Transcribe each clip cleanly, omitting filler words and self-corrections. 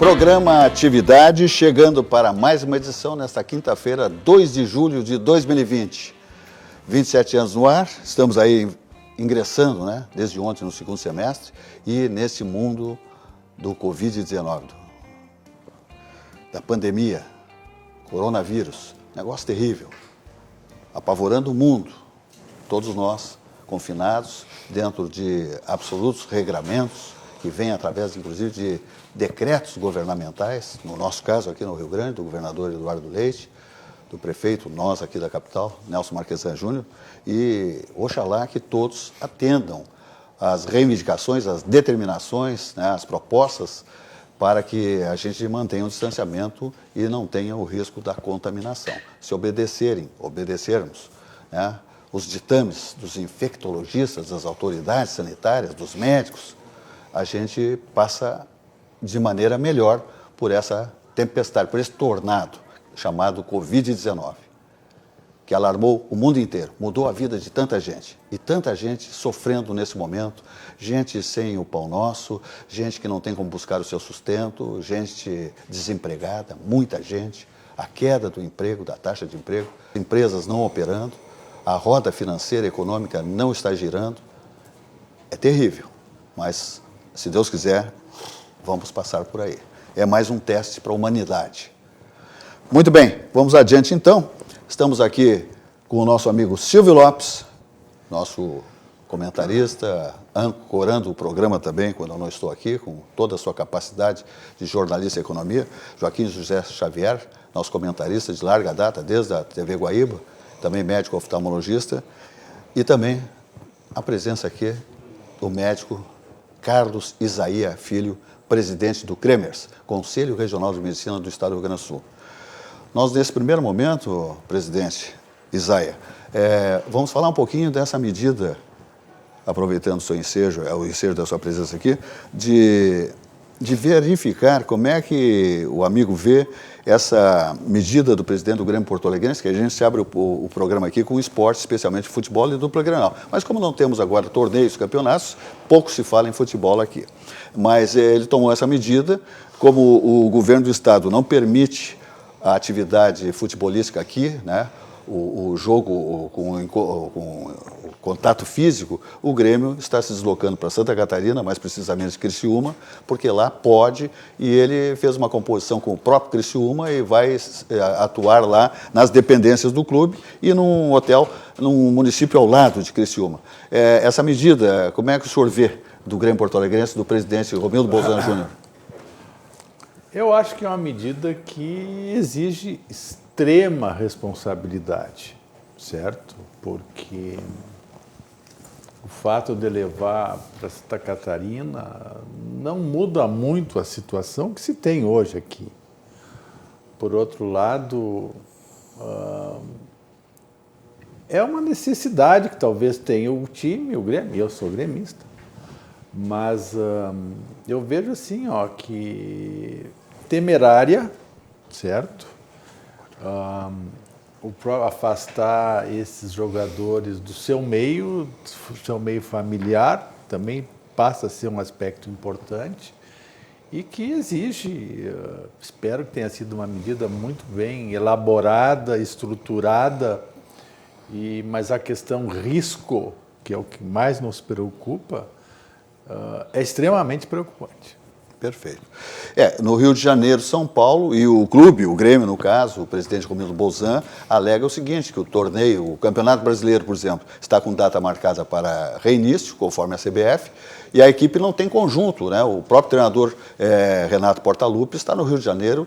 Programa Atividade, chegando para mais uma edição nesta quinta-feira, 2 de julho de 2020. 27 anos no ar, estamos aí ingressando, desde ontem no segundo semestre, e nesse mundo do Covid-19, da pandemia, coronavírus, negócio terrível, apavorando o mundo, todos nós confinados dentro de absolutos regramentos, que vêm através, inclusive, de decretos governamentais, no nosso caso aqui no Rio Grande, do governador Eduardo Leite, do prefeito, nós aqui da capital, Nelson Marquesan Júnior, e oxalá que todos atendam às reivindicações, às determinações, as propostas, para que a gente mantenha o distanciamento e não tenha o risco da contaminação. Se obedecermos, os ditames dos infectologistas, das autoridades sanitárias, dos médicos, a gente passa de maneira melhor por essa tempestade, por esse tornado chamado Covid-19, que alarmou o mundo inteiro, mudou a vida de tanta gente. E tanta gente sofrendo nesse momento, gente sem o pão nosso, gente que não tem como buscar o seu sustento, gente desempregada, muita gente, a queda do emprego, da taxa de emprego, empresas não operando, a roda financeira e econômica não está girando. É terrível, mas se Deus quiser, vamos passar por aí. É mais um teste para a humanidade. Muito bem, vamos adiante então. Estamos aqui com o nosso amigo Silvio Lopes, nosso comentarista, ancorando o programa também, quando eu não estou aqui, com toda a sua capacidade de jornalista e economia. Joaquim José Xavier, nosso comentarista de larga data, desde a TV Guaíba, também médico oftalmologista. E também a presença aqui do médico Carlos Isaia Filho, presidente do CREMERS, Conselho Regional de Medicina do Estado do Rio Grande do Sul. Nós, nesse primeiro momento, presidente Isaia, vamos falar um pouquinho dessa medida, aproveitando o seu ensejo, o ensejo da sua presença aqui, de verificar como é que o amigo vê essa medida do presidente do Grêmio Porto Alegrense, que a gente abre o programa aqui com esporte, especialmente futebol e dupla Grenal. Mas como não temos agora torneios, campeonatos, pouco se fala em futebol aqui. Mas ele tomou essa medida, como o governo do estado não permite a atividade futebolística aqui, o jogo com o contato físico, o Grêmio está se deslocando para Santa Catarina, mais precisamente de Criciúma, porque lá pode, e ele fez uma composição com o próprio Criciúma e vai atuar lá nas dependências do clube e num hotel, num município ao lado de Criciúma. Essa medida, como é que o senhor vê do Grêmio Porto Alegrense, do presidente Romildo Bolzano Júnior? Eu acho que é uma medida que exige extrema responsabilidade, certo? Porque o fato de levar para Santa Catarina não muda muito a situação que se tem hoje aqui. Por outro lado, é uma necessidade que talvez tenha o time, o Grêmio, eu sou gremista, mas eu vejo assim, que temerária, certo? Afastar esses jogadores do seu meio familiar, também passa a ser um aspecto importante e que exige, espero que tenha sido uma medida muito bem elaborada, estruturada, mas a questão risco, que é o que mais nos preocupa, é extremamente preocupante. Perfeito. No Rio de Janeiro, São Paulo, e o clube, o Grêmio, no caso, o presidente Romildo Bolzan, alega o seguinte, que o torneio, o Campeonato Brasileiro, por exemplo, está com data marcada para reinício, conforme a CBF, e a equipe não tem conjunto, O próprio treinador Renato Portaluppi está no Rio de Janeiro,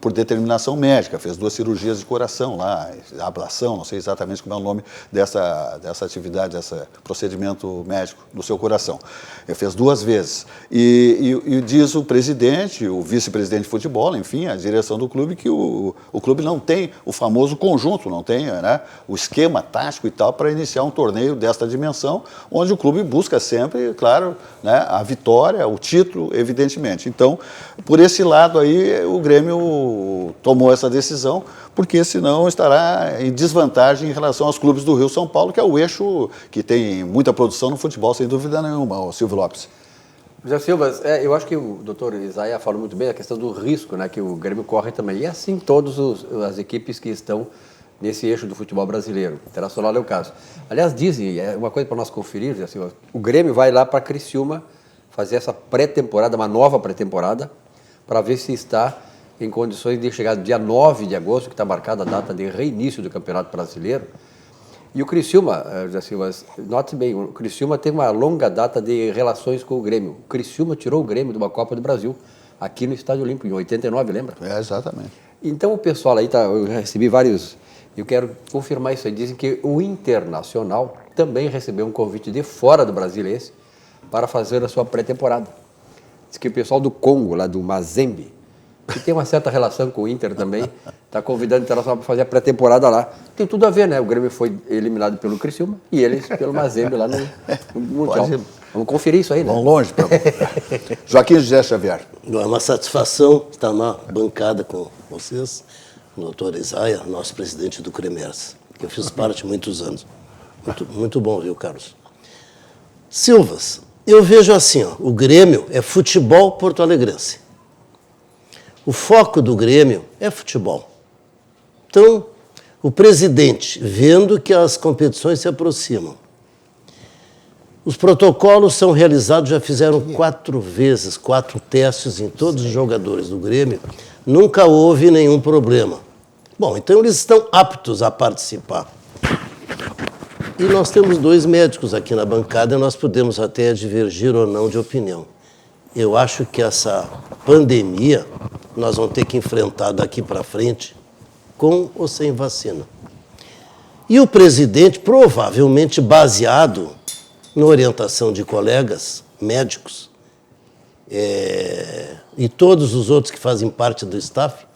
por determinação médica, fez 2 cirurgias de coração lá, ablação, não sei exatamente como é o nome dessa atividade, desse procedimento médico do seu coração. Ele fez 2 vezes. E diz o presidente, o vice-presidente de futebol, enfim, a direção do clube, que o clube não tem o famoso conjunto, não tem o esquema tático e tal para iniciar um torneio desta dimensão, onde o clube busca sempre, claro, a vitória, o título, evidentemente. Então, por esse lado aí, o Grêmio tomou essa decisão, porque senão estará em desvantagem em relação aos clubes do Rio São Paulo, que é o eixo que tem muita produção no futebol, sem dúvida nenhuma, o Silvio Lopes. José Silva, eu acho que o doutor Isaia falou muito bem a questão do risco, né, que o Grêmio corre também. E assim todas as equipes que estão nesse eixo do futebol brasileiro. Internacional é o caso. Aliás, dizem, é uma coisa para nós conferir, José Silva, o Grêmio vai lá para Criciúma fazer essa pré-temporada, uma nova pré-temporada, para ver se está em condições de chegar no dia 9 de agosto, que está marcada a data de reinício do Campeonato Brasileiro. E o Criciúma, José Silva, note bem, o Criciúma tem uma longa data de relações com o Grêmio. O Criciúma tirou o Grêmio de uma Copa do Brasil, aqui no Estádio Olímpico, em 89, lembra? Exatamente. Então o pessoal aí, eu recebi vários, eu quero confirmar isso aí, dizem que o Internacional também recebeu um convite de fora do Brasilense para fazer a sua pré-temporada. Diz que o pessoal do Congo, lá do Mazembe, que tem uma certa relação com o Inter também, está convidando o Internacional para fazer a pré-temporada lá. Tem tudo a ver, né? O Grêmio foi eliminado pelo Criciúma e eles pelo Mazembe lá no Mundial. Vamos conferir isso aí, né? Vão longe para Joaquim José Xavier. É uma satisfação estar na bancada com vocês, o doutor Isaia, nosso presidente do Cremers, que eu fiz parte há muitos anos. Muito bom, viu, Carlos? Silvas, eu vejo assim, ó, o Grêmio é futebol porto-alegrense. O foco do Grêmio é futebol. Então, o presidente, vendo que as competições se aproximam, os protocolos são realizados, já fizeram 4 testes em todos os jogadores do Grêmio, nunca houve nenhum problema. Bom, então eles estão aptos a participar. E nós temos 2 médicos aqui na bancada e nós podemos até divergir ou não de opinião. Eu acho que essa pandemia nós vamos ter que enfrentar daqui para frente com ou sem vacina. E o presidente, provavelmente baseado na orientação de colegas médicos e todos os outros que fazem parte do staff,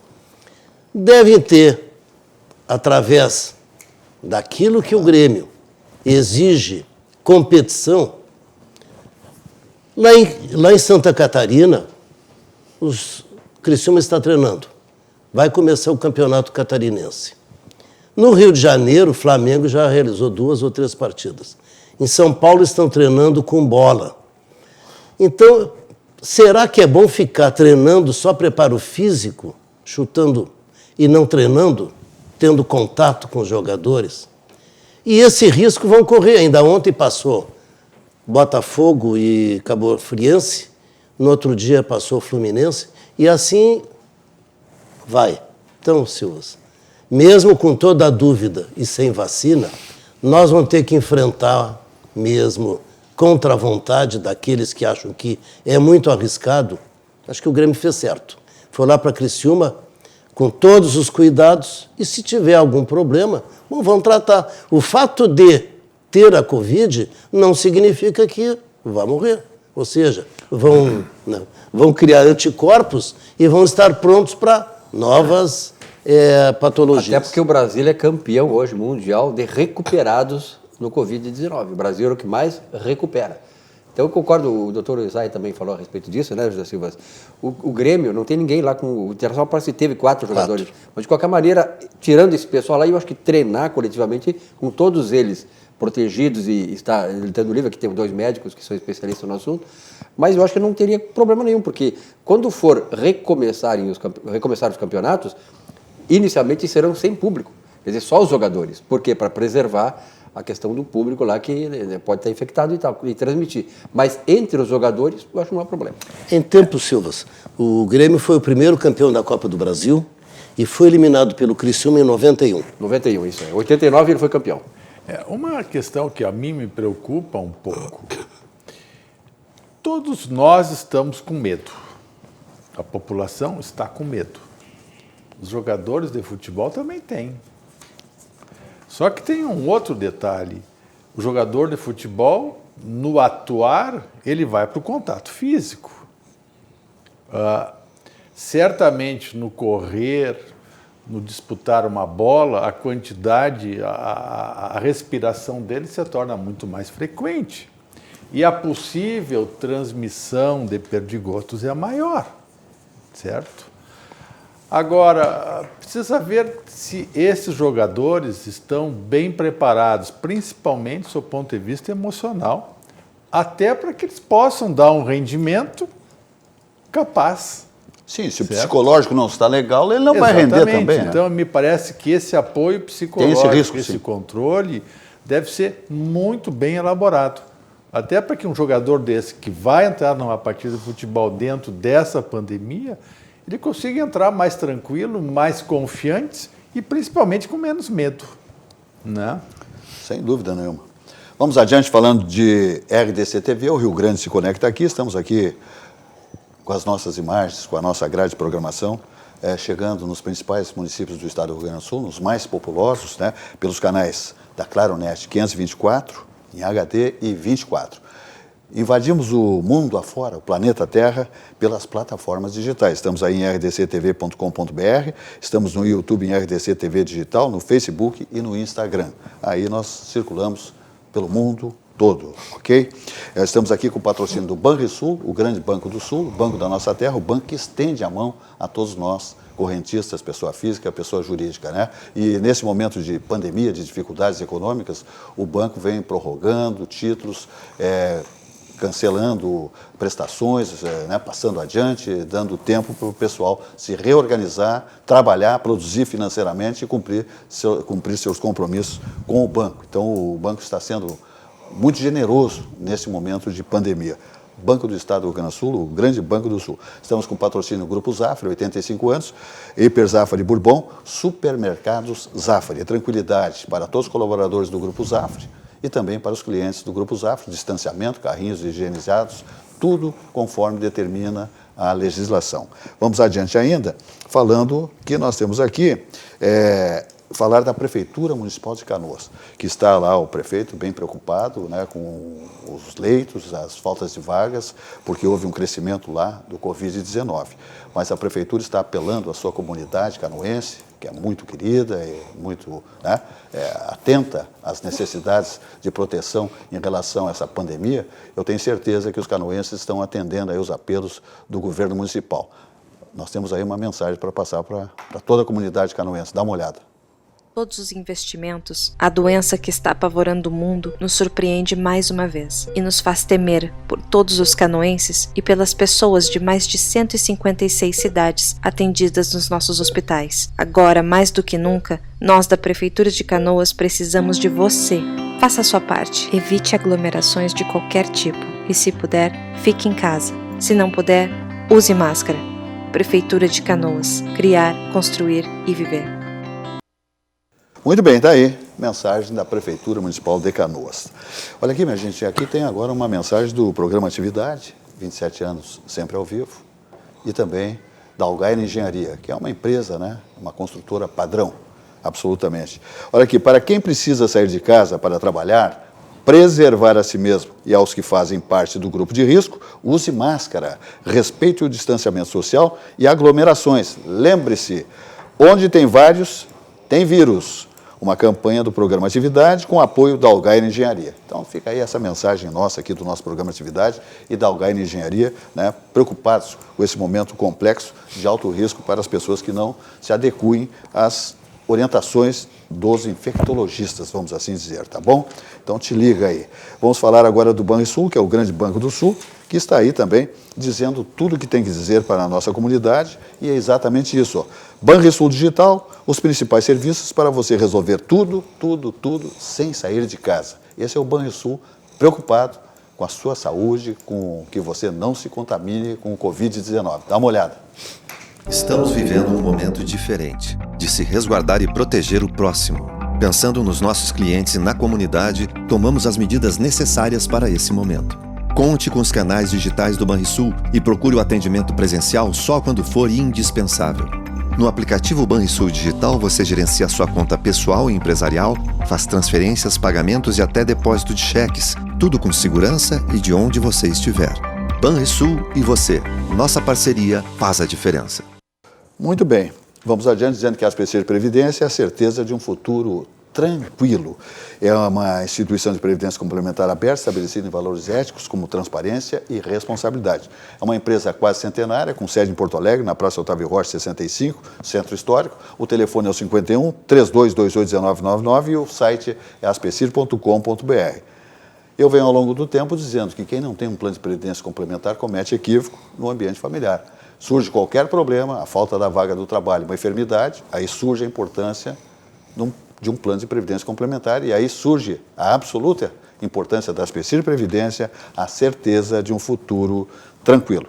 devem ter, através daquilo que o Grêmio exige competição, lá em Santa Catarina, o Criciúma está treinando. Vai começar o campeonato catarinense. No Rio de Janeiro, o Flamengo já realizou 2 ou 3 partidas. Em São Paulo estão treinando com bola. Então, será que é bom ficar treinando só preparo físico, chutando e não treinando, tendo contato com os jogadores? E esse risco vão correr. Ainda ontem passou Botafogo e Cabo Friense, no outro dia passou Fluminense, e assim vai. Então, Silvas, mesmo com toda a dúvida e sem vacina, nós vamos ter que enfrentar mesmo contra a vontade daqueles que acham que é muito arriscado. Acho que o Grêmio fez certo. Foi lá para Criciúma com todos os cuidados e se tiver algum problema, bom, vamos tratar. O fato de ter a Covid não significa que vai morrer. Ou seja, vão criar anticorpos e vão estar prontos para novas patologias. Até porque o Brasil é campeão hoje mundial de recuperados no Covid-19. O Brasil é o que mais recupera. Então eu concordo, o doutor Isaia também falou a respeito disso, né, José Silva? O Grêmio, não tem ninguém lá com... O Internacional parece que teve 4 jogadores. Mas de qualquer maneira, tirando esse pessoal lá, eu acho que treinar coletivamente com todos eles protegidos e está tendo livre, aqui tem 2 médicos que são especialistas no assunto, mas eu acho que não teria problema nenhum, porque quando for recomeçar os campeonatos, inicialmente serão sem público, quer dizer, só os jogadores. Por quê? Para preservar a questão do público lá que pode estar infectado e tal, e transmitir. Mas entre os jogadores, eu acho que não há problema. Em tempos, Silvas, o Grêmio foi o primeiro campeão da Copa do Brasil e foi eliminado pelo Criciúma em 91. 91, isso é. 89 ele foi campeão. Uma questão que a mim me preocupa um pouco. Todos nós estamos com medo. A população está com medo. Os jogadores de futebol também têm. Só que tem um outro detalhe. O jogador de futebol, no atuar, ele vai para o contato físico. Certamente no correr, no disputar uma bola, a quantidade, a respiração dele se torna muito mais frequente. E a possível transmissão de perdigotos é maior, certo? Agora, precisa ver se esses jogadores estão bem preparados, principalmente do seu ponto de vista emocional, até para que eles possam dar um rendimento capaz. Sim, se o Certo. psicológico não está legal, ele não vai render também. Né? Então, me parece que esse apoio psicológico, Tem esse risco, esse sim. controle, deve ser muito bem elaborado. Até para que um jogador desse, que vai entrar numa partida de futebol dentro dessa pandemia, ele consiga entrar mais tranquilo, mais confiante e principalmente com menos medo. Né? Sem dúvida nenhuma. Vamos adiante falando de RDC TV, o Rio Grande se conecta aqui, estamos aqui com as nossas imagens, com a nossa grade de programação, chegando nos principais municípios do estado do Rio Grande do Sul, nos mais populosos, né, pelos canais da Claronet 524, em HD e 24. Invadimos o mundo afora, o planeta Terra, pelas plataformas digitais. Estamos aí em rdctv.com.br, estamos no YouTube em RDC TV Digital, no Facebook e no Instagram. Aí nós circulamos pelo mundo todo, ok? Estamos aqui com o patrocínio do Banrisul, o grande banco do Sul, o banco da nossa terra, o banco que estende a mão a todos nós, correntistas, pessoa física, pessoa jurídica, né? E nesse momento de pandemia, de dificuldades econômicas, o banco vem prorrogando títulos, cancelando prestações, né, passando adiante, dando tempo para o pessoal se reorganizar, trabalhar, produzir financeiramente e cumprir seus compromissos com o banco. Então, o banco está sendo muito generoso nesse momento de pandemia. Banco do Estado do Rio Grande do Sul, o grande Banco do Sul. Estamos com patrocínio do Grupo Zafari, 85 anos, Hiper Zafari Bourbon, Supermercados Zafari. Tranquilidade para todos os colaboradores do Grupo Zafari e também para os clientes do Grupo Zafari, distanciamento, carrinhos higienizados, tudo conforme determina a legislação. Vamos adiante ainda, falando que nós temos aqui, falar da Prefeitura Municipal de Canoas, que está lá o prefeito bem preocupado, né, com os leitos, as faltas de vagas, porque houve um crescimento lá do Covid-19. Mas a Prefeitura está apelando à sua comunidade canoense, que é muito querida e muito, né, atenta às necessidades de proteção em relação a essa pandemia. Eu tenho certeza que os canoenses estão atendendo aí os apelos do governo municipal. Nós temos aí uma mensagem para passar para toda a comunidade canoense. Dá uma olhada. Todos os investimentos, a doença que está apavorando o mundo nos surpreende mais uma vez e nos faz temer por todos os canoenses e pelas pessoas de mais de 156 cidades atendidas nos nossos hospitais. Agora, mais do que nunca, nós da Prefeitura de Canoas precisamos de você. Faça a sua parte, evite aglomerações de qualquer tipo e, se puder, fique em casa. Se não puder, use máscara. Prefeitura de Canoas. Criar, construir e viver. Muito bem, está aí, mensagem da Prefeitura Municipal de Canoas. Olha aqui, minha gente, aqui tem agora uma mensagem do programa Atividade, 27 anos sempre ao vivo, e também da Algair Engenharia, que é uma empresa, né, uma construtora padrão, absolutamente. Olha aqui, para quem precisa sair de casa para trabalhar, preservar a si mesmo e aos que fazem parte do grupo de risco, use máscara, respeite o distanciamento social e aglomerações. Lembre-se, onde tem vários, tem vírus. Uma campanha do programa Atividade com apoio da Algair Engenharia. Então fica aí essa mensagem nossa aqui do nosso programa Atividade e da Algair Engenharia, né, preocupados com esse momento complexo de alto risco para as pessoas que não se adequem às orientações dos infectologistas, vamos assim dizer, tá bom? Então te liga aí. Vamos falar agora do Banrisul, que é o grande Banco do Sul, que está aí também dizendo tudo o que tem que dizer para a nossa comunidade, e é exatamente isso. Ó. Banrisul Digital, os principais serviços para você resolver tudo, sem sair de casa. Esse é o Banrisul preocupado com a sua saúde, com que você não se contamine com o Covid-19. Dá uma olhada. Estamos vivendo um momento diferente, de se resguardar e proteger o próximo. Pensando nos nossos clientes e na comunidade, tomamos as medidas necessárias para esse momento. Conte com os canais digitais do Banrisul e procure o atendimento presencial só quando for indispensável. No aplicativo Banrisul Digital, você gerencia sua conta pessoal e empresarial, faz transferências, pagamentos e até depósito de cheques, tudo com segurança e de onde você estiver. Banrisul e você. Nossa parceria faz a diferença. Muito bem. Vamos adiante dizendo que a SPC de Previdência é a certeza de um futuro tranquilo. É uma instituição de previdência complementar aberta, estabelecida em valores éticos como transparência e responsabilidade. É uma empresa quase centenária, com sede em Porto Alegre, na Praça Otávio Rocha, 65, Centro Histórico. O telefone é o 51 3228 1999 e o site é aspecir.com.br. Eu venho ao longo do tempo dizendo que quem não tem um plano de previdência complementar comete equívoco no ambiente familiar. Surge qualquer problema, a falta da vaga do trabalho, uma enfermidade, aí surge a importância de um plano de previdência complementar e aí surge a absoluta importância da espécie de previdência, a certeza de um futuro tranquilo.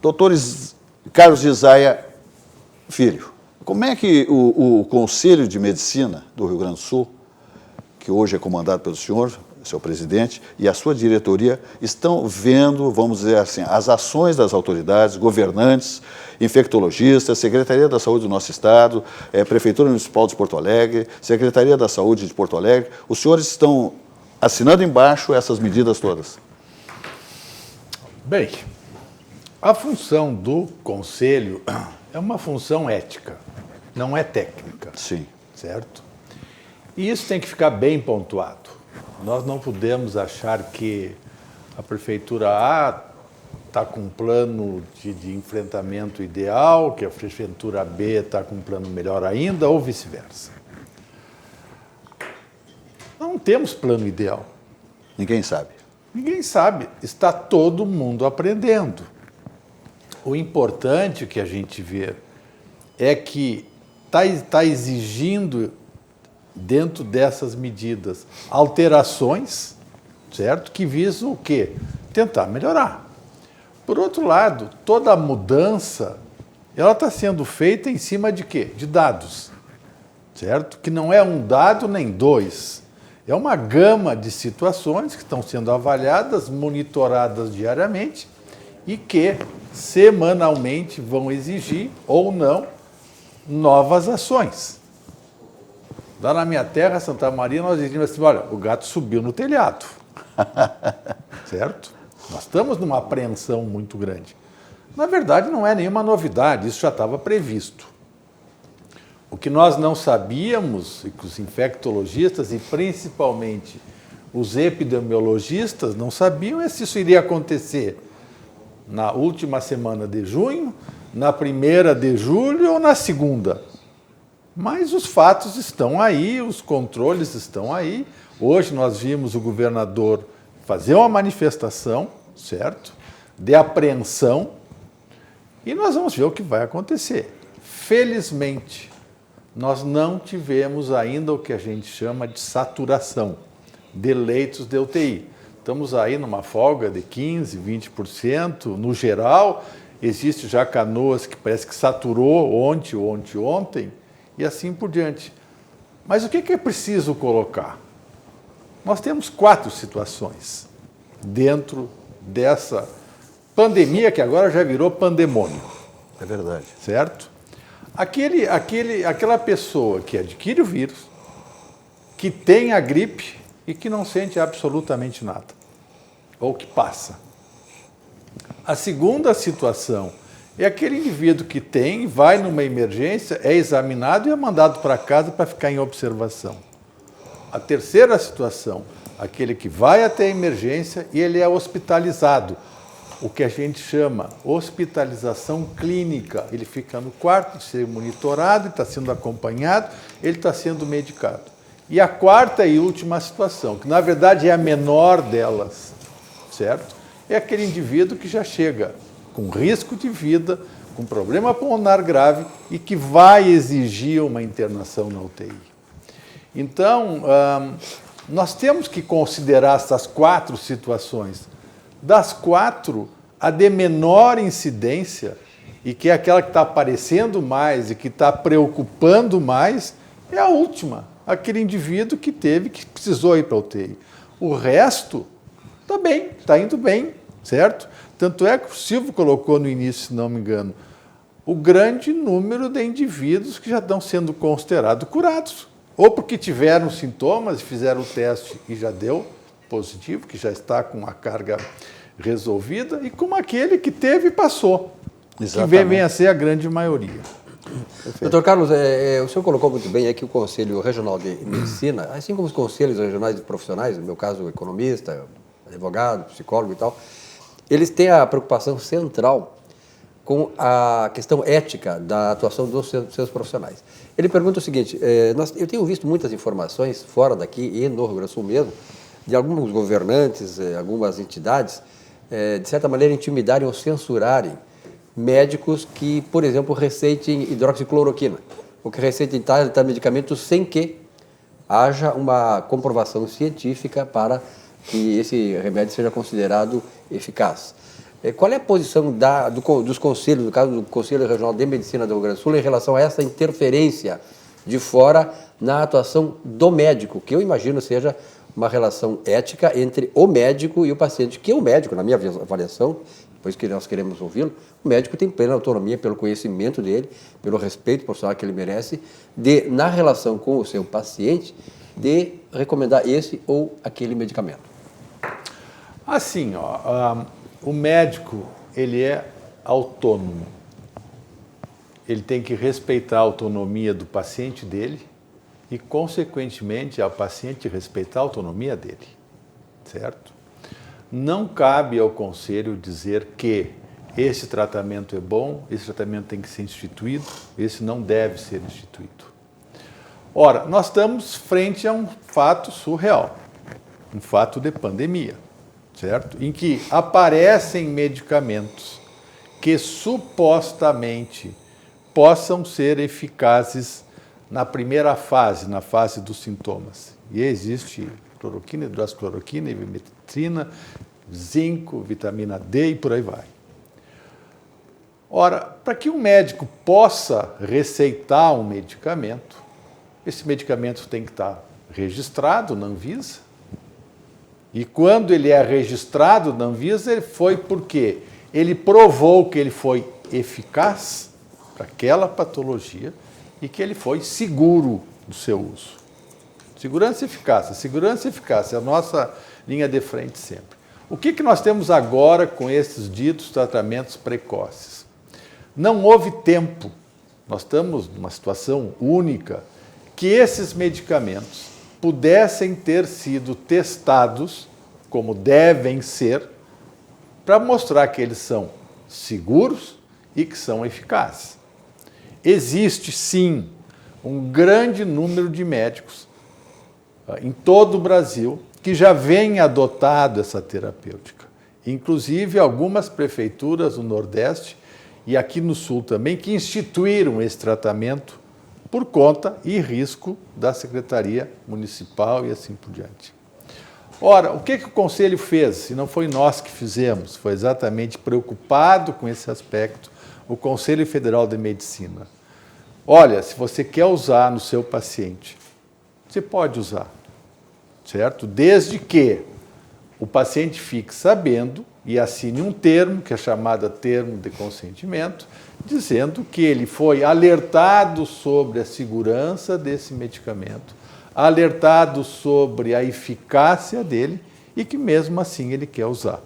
Doutor Carlos Isaia Filho, como é que o Conselho de Medicina do Rio Grande do Sul, que hoje é comandado pelo senhor, seu presidente, e a sua diretoria estão vendo, vamos dizer assim, as ações das autoridades, governantes, infectologistas, Secretaria da Saúde do nosso estado, Prefeitura Municipal de Porto Alegre, Secretaria da Saúde de Porto Alegre, os senhores estão assinando embaixo essas medidas todas? Bem, a função do Conselho é uma função ética, não é técnica. Sim. Certo? E isso tem que ficar bem pontuado. Nós não podemos achar que a Prefeitura A está com um plano de enfrentamento ideal, que a Prefeitura B está com um plano melhor ainda, ou vice-versa. Não temos plano ideal. Ninguém sabe. Ninguém sabe. Está todo mundo aprendendo. O importante que a gente vê é que está exigindo, dentro dessas medidas, alterações, certo? Que visam o quê? Tentar melhorar. Por outro lado, toda a mudança, ela está sendo feita em cima de quê? De dados, certo? Que não é um dado nem dois. É uma gama de situações que estão sendo avaliadas, monitoradas diariamente e que semanalmente vão exigir ou não novas ações. Lá na minha terra, Santa Maria, nós dizíamos assim, olha, o gato subiu no telhado. Certo? Nós estamos numa apreensão muito grande. Na verdade, não é nenhuma novidade, isso já estava previsto. O que nós não sabíamos, e que os infectologistas e principalmente os epidemiologistas não sabiam, é se isso iria acontecer na última semana de junho, na primeira de julho ou na segunda. Mas os fatos estão aí, os controles estão aí. Hoje nós vimos o governador fazer uma manifestação, certo? De apreensão, e nós vamos ver o que vai acontecer. Felizmente, nós não tivemos ainda o que a gente chama de saturação de leitos de UTI. Estamos aí numa folga de 15%, 20%, no geral. Existe já Canoas que parece que saturou ontem, e assim por diante. Mas o que é preciso colocar? Nós temos 4 situações dentro dessa pandemia que agora já virou pandemônio. É verdade. Certo? Aquela pessoa que adquire o vírus, que tem a gripe e que não sente absolutamente nada, ou que passa. A segunda situação é aquele indivíduo que vai numa emergência, é examinado e é mandado para casa para ficar em observação. A terceira situação, aquele que vai até a emergência e ele é hospitalizado, o que a gente chama hospitalização clínica. Ele fica no quarto, sendo monitorado, está sendo acompanhado, ele está sendo medicado. E a quarta e última situação, que na verdade é a menor delas, certo? É aquele indivíduo que já chega com risco de vida, com problema pulmonar grave e que vai exigir uma internação na UTI. Então, nós temos que considerar essas 4 situações. Das 4, a de menor incidência, e que é aquela que está aparecendo mais e que está preocupando mais, é a última, aquele indivíduo que precisou ir para a UTI. O resto está bem, está indo bem, certo? Tanto é que o Silvio colocou no início, se não me engano, o grande número de indivíduos que já estão sendo considerados curados. Ou porque tiveram sintomas, fizeram o teste e já deu positivo, que já está com a carga resolvida, e como aquele que teve e passou, Exatamente. que vem a ser a grande maioria. Doutor Carlos, o senhor colocou muito bem aqui o Conselho Regional de Medicina, assim como os conselhos regionais de profissionais, no meu caso, economista, advogado, psicólogo e tal, eles têm a preocupação central com a questão ética da atuação dos seus profissionais. Ele pergunta o seguinte, eu tenho visto muitas informações fora daqui e no Rio Grande do Sul mesmo, de alguns governantes, algumas entidades, de certa maneira, intimidarem ou censurarem médicos que, por exemplo, receitem hidroxicloroquina, ou que receitem tal medicamento sem que haja uma comprovação científica para que esse remédio seja considerado eficaz. Qual é a posição dos conselhos, no caso do Conselho Regional de Medicina do Rio Grande do Sul, em relação a essa interferência de fora na atuação do médico, que eu imagino seja uma relação ética entre o médico e o paciente, que o médico, na minha avaliação, depois que nós queremos ouvi-lo, o médico tem plena autonomia pelo conhecimento dele, pelo respeito profissional que ele merece, na relação com o seu paciente, de recomendar esse ou aquele medicamento. Assim, o médico, ele é autônomo. Ele tem que respeitar a autonomia do paciente dele e, consequentemente, ao paciente respeitar a autonomia dele, certo? Não cabe ao conselho dizer que esse tratamento é bom, esse tratamento tem que ser instituído, esse não deve ser instituído. Ora, nós estamos frente a um fato surreal, um fato de pandemia, certo? Em que aparecem medicamentos que supostamente possam ser eficazes na primeira fase, na fase dos sintomas. E existe cloroquina, hidroxicloroquina, ivermectina, zinco, vitamina D e por aí vai. Ora, para que um médico possa receitar um medicamento, esse medicamento tem que estar registrado na Anvisa. E quando ele é registrado na Anvisa, ele foi porque ele provou que ele foi eficaz para aquela patologia e que ele foi seguro do seu uso. Segurança e eficácia é a nossa linha de frente sempre. O que nós temos agora com esses ditos tratamentos precoces? Não houve tempo, nós estamos numa situação única, que esses medicamentos pudessem ter sido testados como devem ser, para mostrar que eles são seguros e que são eficazes. Existe, sim, um grande número de médicos em todo o Brasil que já vem adotado essa terapêutica. Inclusive, algumas prefeituras no Nordeste e aqui no Sul também, que instituíram esse tratamento por conta e risco da Secretaria Municipal e assim por diante. Ora, o que o Conselho fez? Se não foi nós que fizemos, foi exatamente preocupado com esse aspecto, o Conselho Federal de Medicina. Olha, se você quer usar no seu paciente, você pode usar, certo? Desde que o paciente fique sabendo e assine um termo, que é chamado termo de consentimento, dizendo que ele foi alertado sobre a segurança desse medicamento, alertado sobre a eficácia dele e que mesmo assim ele quer usar.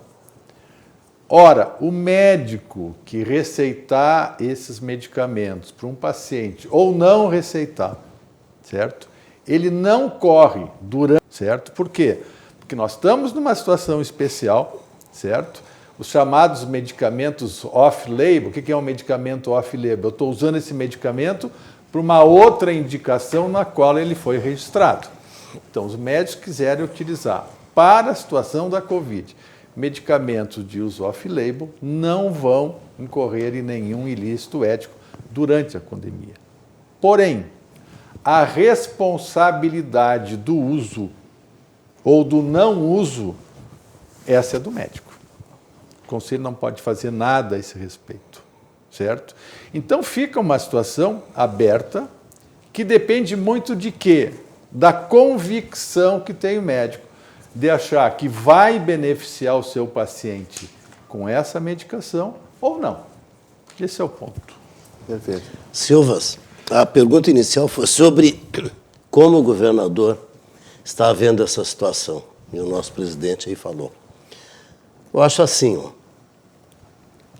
Ora, o médico que receitar esses medicamentos para um paciente ou não receitar, certo? Ele não corre durante, certo? Por quê? Porque nós estamos numa situação especial, certo? Os chamados medicamentos off-label. O que é um medicamento off-label? Eu estou usando esse medicamento para uma outra indicação na qual ele foi registrado. Então, os médicos quiserem utilizar para a situação da Covid medicamentos de uso off-label, não vão incorrer em nenhum ilícito ético durante a pandemia. Porém, a responsabilidade do uso ou do não uso, essa é do médico. O Conselho não pode fazer nada a esse respeito, certo? Então fica uma situação aberta que depende muito de quê? Da convicção que tem o médico de achar que vai beneficiar o seu paciente com essa medicação ou não. Esse é o ponto. Perfeito. Silvas, a pergunta inicial foi sobre como o governador está vendo essa situação. E o nosso presidente aí falou. Eu acho assim,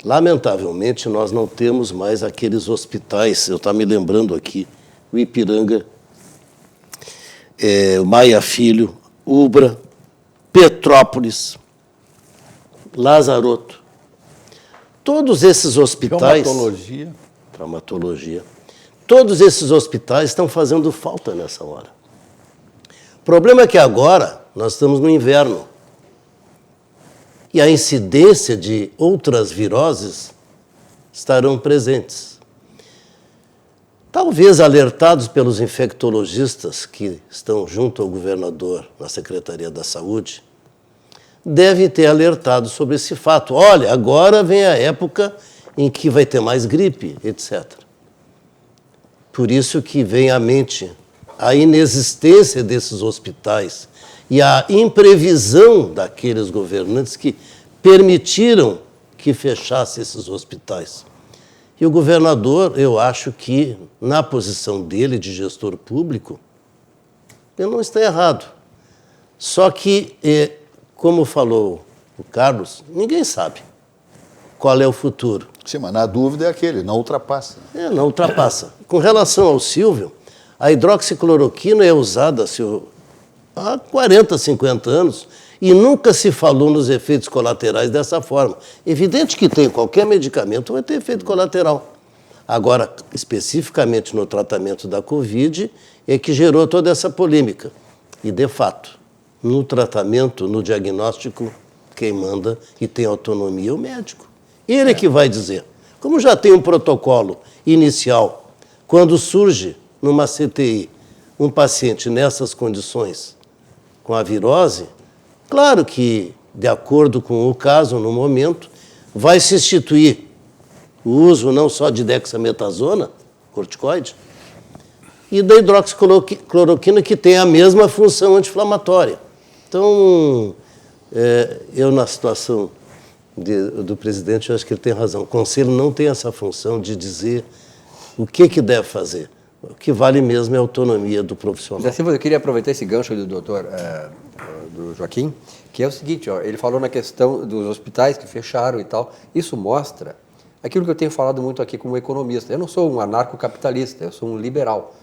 lamentavelmente nós não temos mais aqueles hospitais, eu estou me lembrando aqui, o Ipiranga, o Maia Filho, Ubra, Petrópolis, Lazaroto. Todos esses hospitais... Traumatologia. Todos esses hospitais estão fazendo falta nessa hora. O problema é que agora nós estamos no inverno. E a incidência de outras viroses estarão presentes. Talvez alertados pelos infectologistas que estão junto ao governador na Secretaria da Saúde, deve ter alertado sobre esse fato. Olha, agora vem a época em que vai ter mais gripe, etc. Por isso que vem à mente a inexistência desses hospitais e a imprevisão daqueles governantes que permitiram que fechasse esses hospitais. E o governador, eu acho que, na posição dele de gestor público, ele não está errado. Só que, como falou o Carlos, ninguém sabe qual é o futuro. Sim, mas na dúvida é aquele, não ultrapassa. Não ultrapassa. Com relação ao Silvio, a hidroxicloroquina é usada há 40, 50 anos e nunca se falou nos efeitos colaterais dessa forma. Evidente que tem, qualquer medicamento vai ter efeito colateral. Agora, especificamente no tratamento da Covid, é que gerou toda essa polêmica. E, de fato, no tratamento, no diagnóstico, quem manda e tem autonomia é o médico. Ele que vai dizer. Como já tem um protocolo inicial, quando surge numa CTI um paciente nessas condições, com a virose, claro que, de acordo com o caso, no momento, vai se instituir o uso não só de dexametasona, corticoide, e da hidroxicloroquina, que tem a mesma função anti-inflamatória. Então, eu, na situação do presidente, eu acho que ele tem razão. O Conselho não tem essa função de dizer o que deve fazer. O que vale mesmo é a autonomia do profissional. José Silva, eu queria aproveitar esse gancho do doutor do Joaquim, que é o seguinte, ele falou na questão dos hospitais que fecharam e tal. Isso mostra aquilo que eu tenho falado muito aqui como economista. Eu não sou um anarcocapitalista, eu sou um liberal.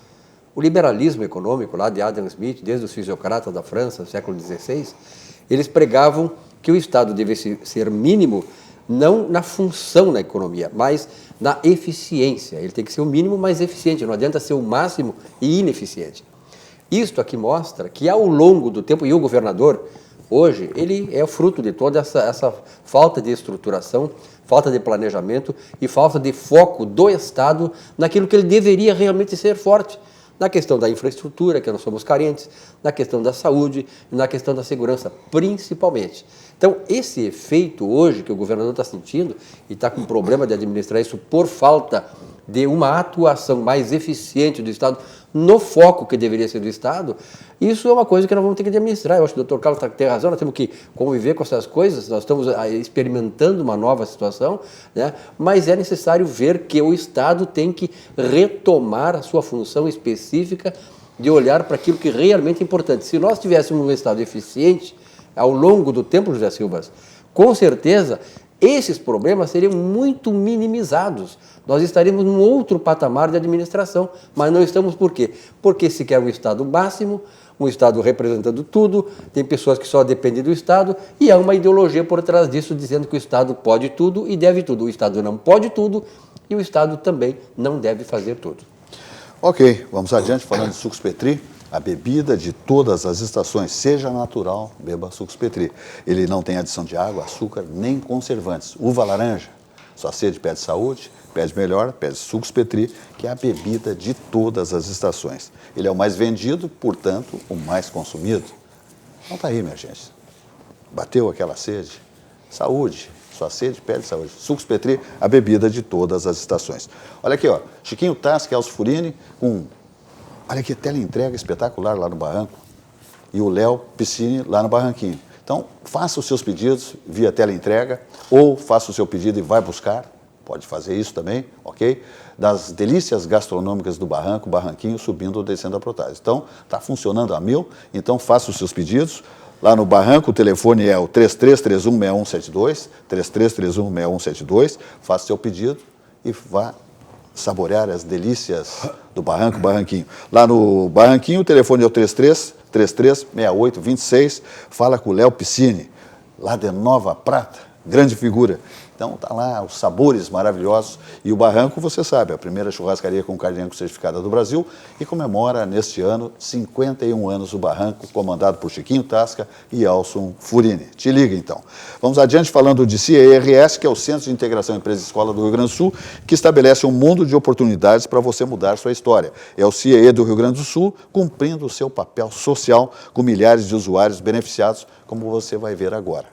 O liberalismo econômico, lá de Adam Smith, desde os fisiocratas da França, século XVI, eles pregavam que o Estado deve ser mínimo, não na função na economia, mas na eficiência. Ele tem que ser o mínimo, mas eficiente. Não adianta ser o máximo e ineficiente. Isto aqui mostra que, ao longo do tempo, e o governador, hoje, ele é o fruto de toda essa falta de estruturação, falta de planejamento e falta de foco do Estado naquilo que ele deveria realmente ser forte. Na questão da infraestrutura, que nós somos carentes, na questão da saúde, na questão da segurança, principalmente. Então, esse efeito hoje que o governador está sentindo e está com problema de administrar isso por falta de uma atuação mais eficiente do Estado no foco que deveria ser do Estado, isso é uma coisa que nós vamos ter que administrar. Eu acho que o Dr. Carlos tem razão, nós temos que conviver com essas coisas, nós estamos experimentando uma nova situação, né? Mas é necessário ver que o Estado tem que retomar a sua função específica de olhar para aquilo que realmente é importante. Se nós tivéssemos um Estado eficiente, ao longo do tempo, José Silva, com certeza esses problemas seriam muito minimizados. Nós estaríamos num outro patamar de administração, mas não estamos por quê? Porque se quer um Estado máximo, um Estado representando tudo, tem pessoas que só dependem do Estado e há uma ideologia por trás disso dizendo que o Estado pode tudo e deve tudo. O Estado não pode tudo e o Estado também não deve fazer tudo. Ok, vamos adiante falando de sucos Petri. A bebida de todas as estações, seja natural, beba sucos Petri. Ele não tem adição de água, açúcar, nem conservantes. Uva laranja, sua sede pede saúde, pede melhor, pede sucos Petri, que é a bebida de todas as estações. Ele é o mais vendido, portanto, o mais consumido. Então tá aí, minha gente. Bateu aquela sede? Saúde. Sua sede pede saúde. Sucos Petri, a bebida de todas as estações. Olha aqui, ó. Chiquinho Tasca, Elcio Furini, com... Olha que teleentrega espetacular lá no Barranco. E o Léo Piscine lá no Barranquinho. Então, faça os seus pedidos via teleentrega ou faça o seu pedido e vai buscar. Pode fazer isso também, ok? Das delícias gastronômicas do Barranco, Barranquinho, subindo ou descendo a Protásio. Então, está funcionando a mil. Então, faça os seus pedidos. Lá no Barranco, o telefone é o 3331-6172, 3331-6172. Faça o seu pedido e vá saborear as delícias do Barranco, Barranquinho. Lá no Barranquinho, o telefone é o 33-6826. Fala com o Léo Piscine, lá de Nova Prata, grande figura. Então tá lá os sabores maravilhosos. E o Barranco, você sabe, a primeira churrascaria com carne Angus certificada do Brasil e comemora neste ano 51 anos o Barranco, comandado por Chiquinho Tasca e Alson Furini. Te liga então. Vamos adiante falando de CIERS, que é o Centro de Integração Empresa e Escola do Rio Grande do Sul, que estabelece um mundo de oportunidades para você mudar sua história. É o CIE do Rio Grande do Sul, cumprindo o seu papel social com milhares de usuários beneficiados, como você vai ver agora.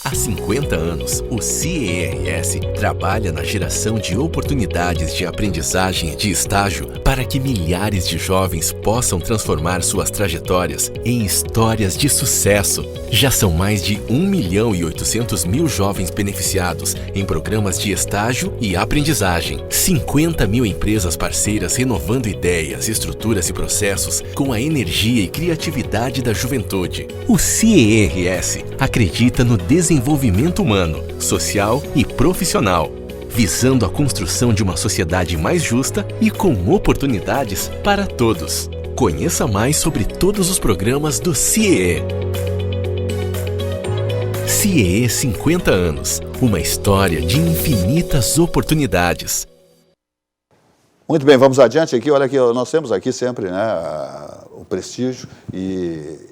Há 50 anos, o CIERS trabalha na geração de oportunidades de aprendizagem e de estágio para que milhares de jovens possam transformar suas trajetórias em histórias de sucesso. Já são mais de 1.800.000 jovens beneficiados em programas de estágio e aprendizagem. 50 mil empresas parceiras renovando ideias, estruturas e processos com a energia e criatividade da juventude. O CIERS acredita no desenvolvimento humano, social e profissional, visando a construção de uma sociedade mais justa e com oportunidades para todos. Conheça mais sobre todos os programas do CIE. CIE 50 anos, uma história de infinitas oportunidades. Muito bem, vamos adiante aqui. Olha aqui, nós temos aqui sempre, né, o prestígio e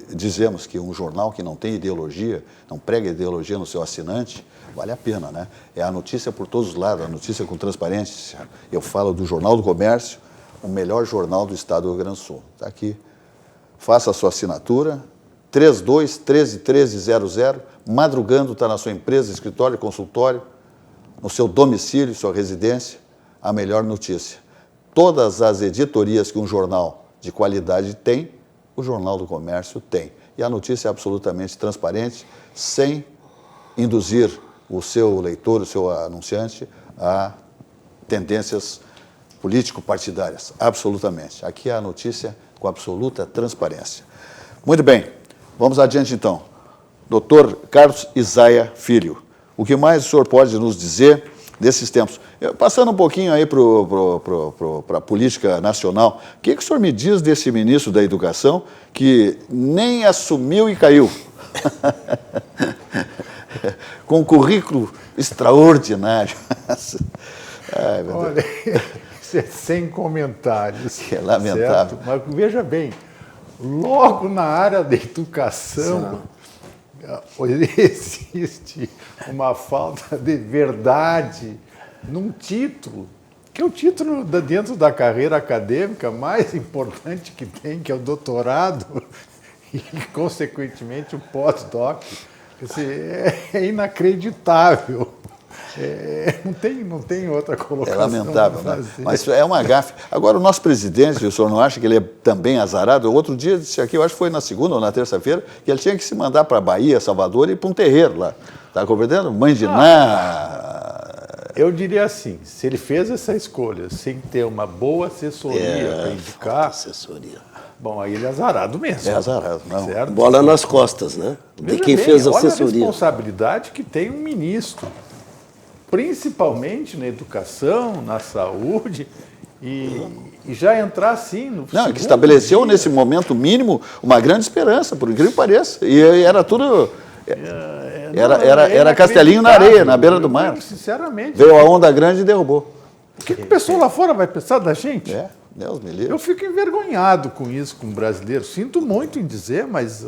dizemos que um jornal que não tem ideologia, não prega ideologia no seu assinante, vale a pena, né? É a notícia por todos os lados, a notícia com transparência. Eu falo do Jornal do Comércio, o melhor jornal do estado do Rio Grande do Sul. Está aqui. Faça a sua assinatura, 32-13-1300, madrugando está na sua empresa, escritório, consultório, no seu domicílio, sua residência, a melhor notícia. Todas as editorias que um jornal de qualidade tem, o Jornal do Comércio tem. E a notícia é absolutamente transparente, sem induzir o seu leitor, o seu anunciante, a tendências político-partidárias. Absolutamente. Aqui é a notícia com absoluta transparência. Muito bem, vamos adiante então. Dr. Carlos Isaia Filho, o que mais o senhor pode nos dizer desses tempos? Passando um pouquinho aí para a política nacional, o que o senhor me diz desse ministro da Educação que nem assumiu e caiu? Com um currículo extraordinário. Ai, meu Olha, isso é sem comentários. É lamentável. Certo? Mas veja bem, logo na área da educação, existe uma falta de verdade num título, que é o título dentro da carreira acadêmica mais importante que tem, que é o doutorado e, consequentemente, o pós-doc. É inacreditável. Não tem outra colocação. É lamentável, né? Mas é uma gafe. Agora, o nosso presidente, o senhor não acha que ele é também azarado? Outro dia disse aqui, eu acho que foi na segunda ou na terça-feira, que ele tinha que se mandar para a Bahia, Salvador, e ir para um terreiro lá. Está compreendendo? Mãe de Ná. Eu diria assim, se ele fez essa escolha sem ter uma boa assessoria para indicar, bom, aí ele é azarado mesmo. É azarado, não. Certo? Bola nas costas, né? De quem fez a assessoria. Olha a responsabilidade que tem um ministro, principalmente na educação, na saúde, e já entrar assim no Não, que estabeleceu dia. Nesse momento mínimo uma grande esperança, por incrível que pareça. E era tudo... Era castelinho na areia, na beira do mar. Sinceramente. Veio a onda grande e derrubou. O que o pessoal lá fora vai pensar da gente? Deus me livre. Eu fico envergonhado com isso, com o brasileiro. Sinto muito em dizer, mas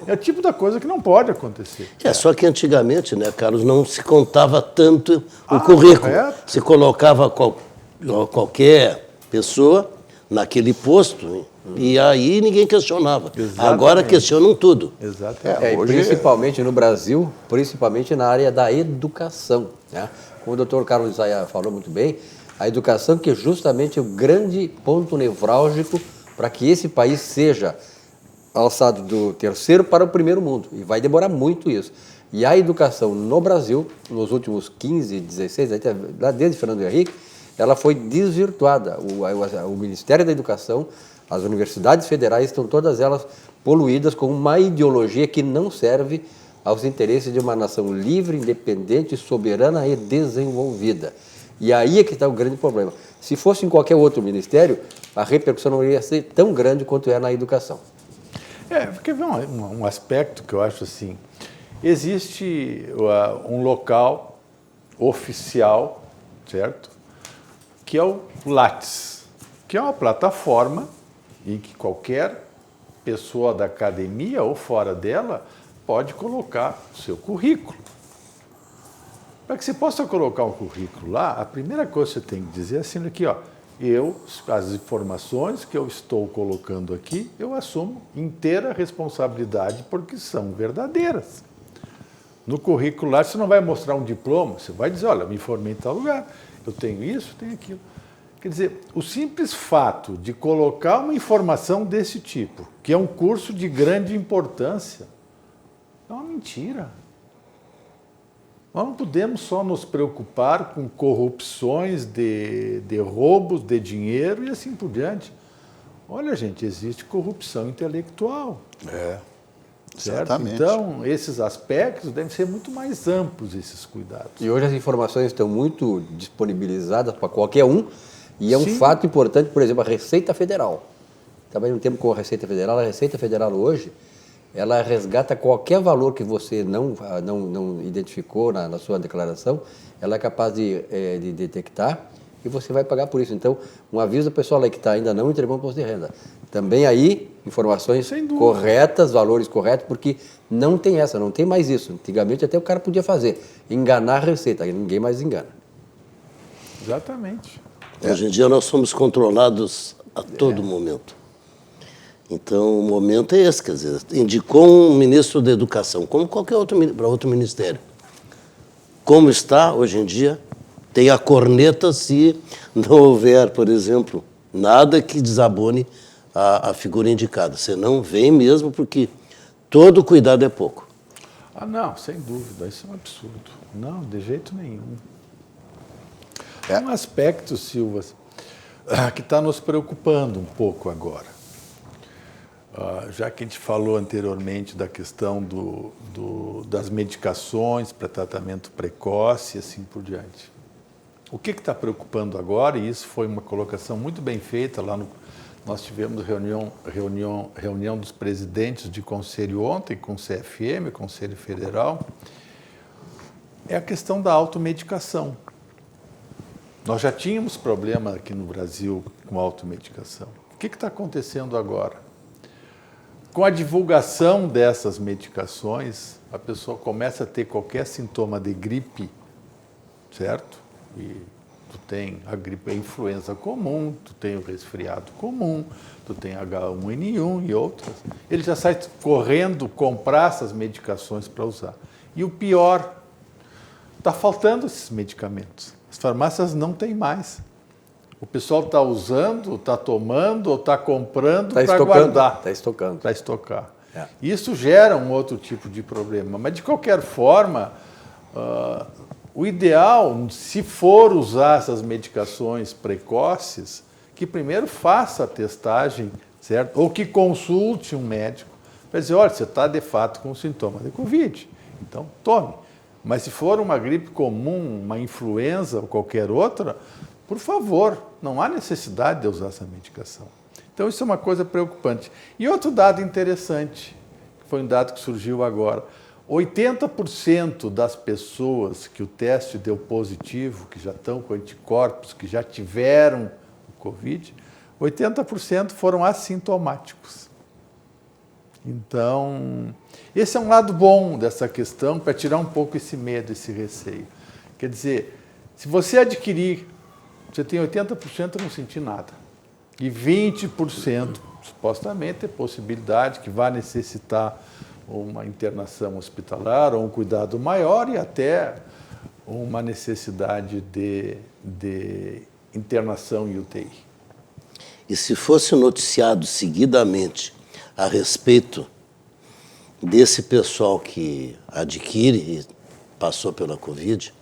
é o tipo da coisa que não pode acontecer. Só que antigamente, né, Carlos, não se contava tanto o currículo. Correto. Se colocava qualquer pessoa naquele posto, hein? E aí ninguém questionava. Exatamente. Agora questionam tudo. Exatamente. Hoje Principalmente no Brasil, principalmente na área da educação, né? Como o doutor Carlos Isaia falou muito bem, a educação que é justamente o grande ponto nevrálgico para que esse país seja alçado do terceiro para o primeiro mundo. E vai demorar muito isso. E a educação no Brasil, nos últimos 15, 16, lá desde Fernando Henrique, ela foi desvirtuada. O Ministério da Educação, as universidades federais estão todas elas poluídas com uma ideologia que não serve aos interesses de uma nação livre, independente, soberana e desenvolvida. E aí é que está o grande problema. Se fosse em qualquer outro ministério, a repercussão não iria ser tão grande quanto é na educação. Porque um aspecto que eu acho assim, Existe um local oficial, certo? Que é o Lattes, que é uma plataforma em que qualquer pessoa da academia ou fora dela pode colocar o seu currículo. Para que você possa colocar um currículo lá, a primeira coisa que você tem que dizer é assim, aqui, ó, as informações que eu estou colocando aqui, eu assumo inteira responsabilidade porque são verdadeiras. No currículo lá, você não vai mostrar um diploma, você vai dizer, olha, eu me formei em tal lugar, eu tenho isso, tenho aquilo. Quer dizer, o simples fato de colocar uma informação desse tipo, que é um curso de grande importância, é uma mentira. Nós não podemos só nos preocupar com corrupções de roubos de dinheiro e assim por diante. Olha, gente, existe corrupção intelectual. Certo? Exatamente. Então, esses aspectos devem ser muito mais amplos, esses cuidados. E hoje as informações estão muito disponibilizadas para qualquer um, e é um Sim. fato importante, por exemplo, a Receita Federal. Também no tempo com a Receita Federal hoje, ela resgata qualquer valor que você não identificou na sua declaração, ela é capaz de detectar e você vai pagar por isso. Então, um aviso ao pessoal aí que ainda não entregou o imposto de renda. Também aí, informações corretas, valores corretos, porque não tem essa, não tem mais isso. Antigamente até o cara podia fazer, enganar a Receita, ninguém mais engana. Exatamente. Hoje em dia nós somos controlados a todo momento. Então, o momento é esse, quer dizer, indicou um ministro da Educação, como qualquer outro ministério. Como está, hoje em dia, tem a corneta se não houver, por exemplo, nada que desabone a figura indicada. Você não vem mesmo porque todo cuidado é pouco. Ah, não, sem dúvida, isso é um absurdo. Não, de jeito nenhum. É um aspecto, Silva, que está nos preocupando um pouco agora. Já que a gente falou anteriormente da questão das medicações para tratamento precoce e assim por diante. O que está preocupando agora, e isso foi uma colocação muito bem feita lá nós tivemos reunião dos presidentes de conselho ontem com o CFM, Conselho Federal, é a questão da automedicação. Nós já tínhamos problema aqui no Brasil com automedicação. O que está acontecendo agora? Com a divulgação dessas medicações, a pessoa começa a ter qualquer sintoma de gripe, certo? E tu tem a gripe, a influenza comum, tu tem o resfriado comum, tu tem H1N1 e outras. Ele já sai correndo comprar essas medicações para usar. E o pior, está faltando esses medicamentos. As farmácias não têm mais. O pessoal está usando, está tomando ou está comprando para guardar. Está estocando. Para estocar. Isso gera um outro tipo de problema. Mas, de qualquer forma, o ideal, se for usar essas medicações precoces, que primeiro faça a testagem, certo? Ou que consulte um médico para dizer, olha, você está de fato com sintoma de Covid, então tome. Mas se for uma gripe comum, uma influenza ou qualquer outra, por favor, não há necessidade de usar essa medicação. Então, isso é uma coisa preocupante. E outro dado interessante, que foi um dado que surgiu agora, 80% das pessoas que o teste deu positivo, que já estão com anticorpos, que já tiveram o Covid, 80% foram assintomáticos. Então, esse é um lado bom dessa questão, para tirar um pouco esse medo, esse receio. Quer dizer, se você adquirir, você tem 80% não sentir nada. E 20%, supostamente, é possibilidade que vai necessitar uma internação hospitalar ou um cuidado maior e até uma necessidade de internação em UTI. E se fosse noticiado seguidamente a respeito desse pessoal que adquire e passou pela Covid,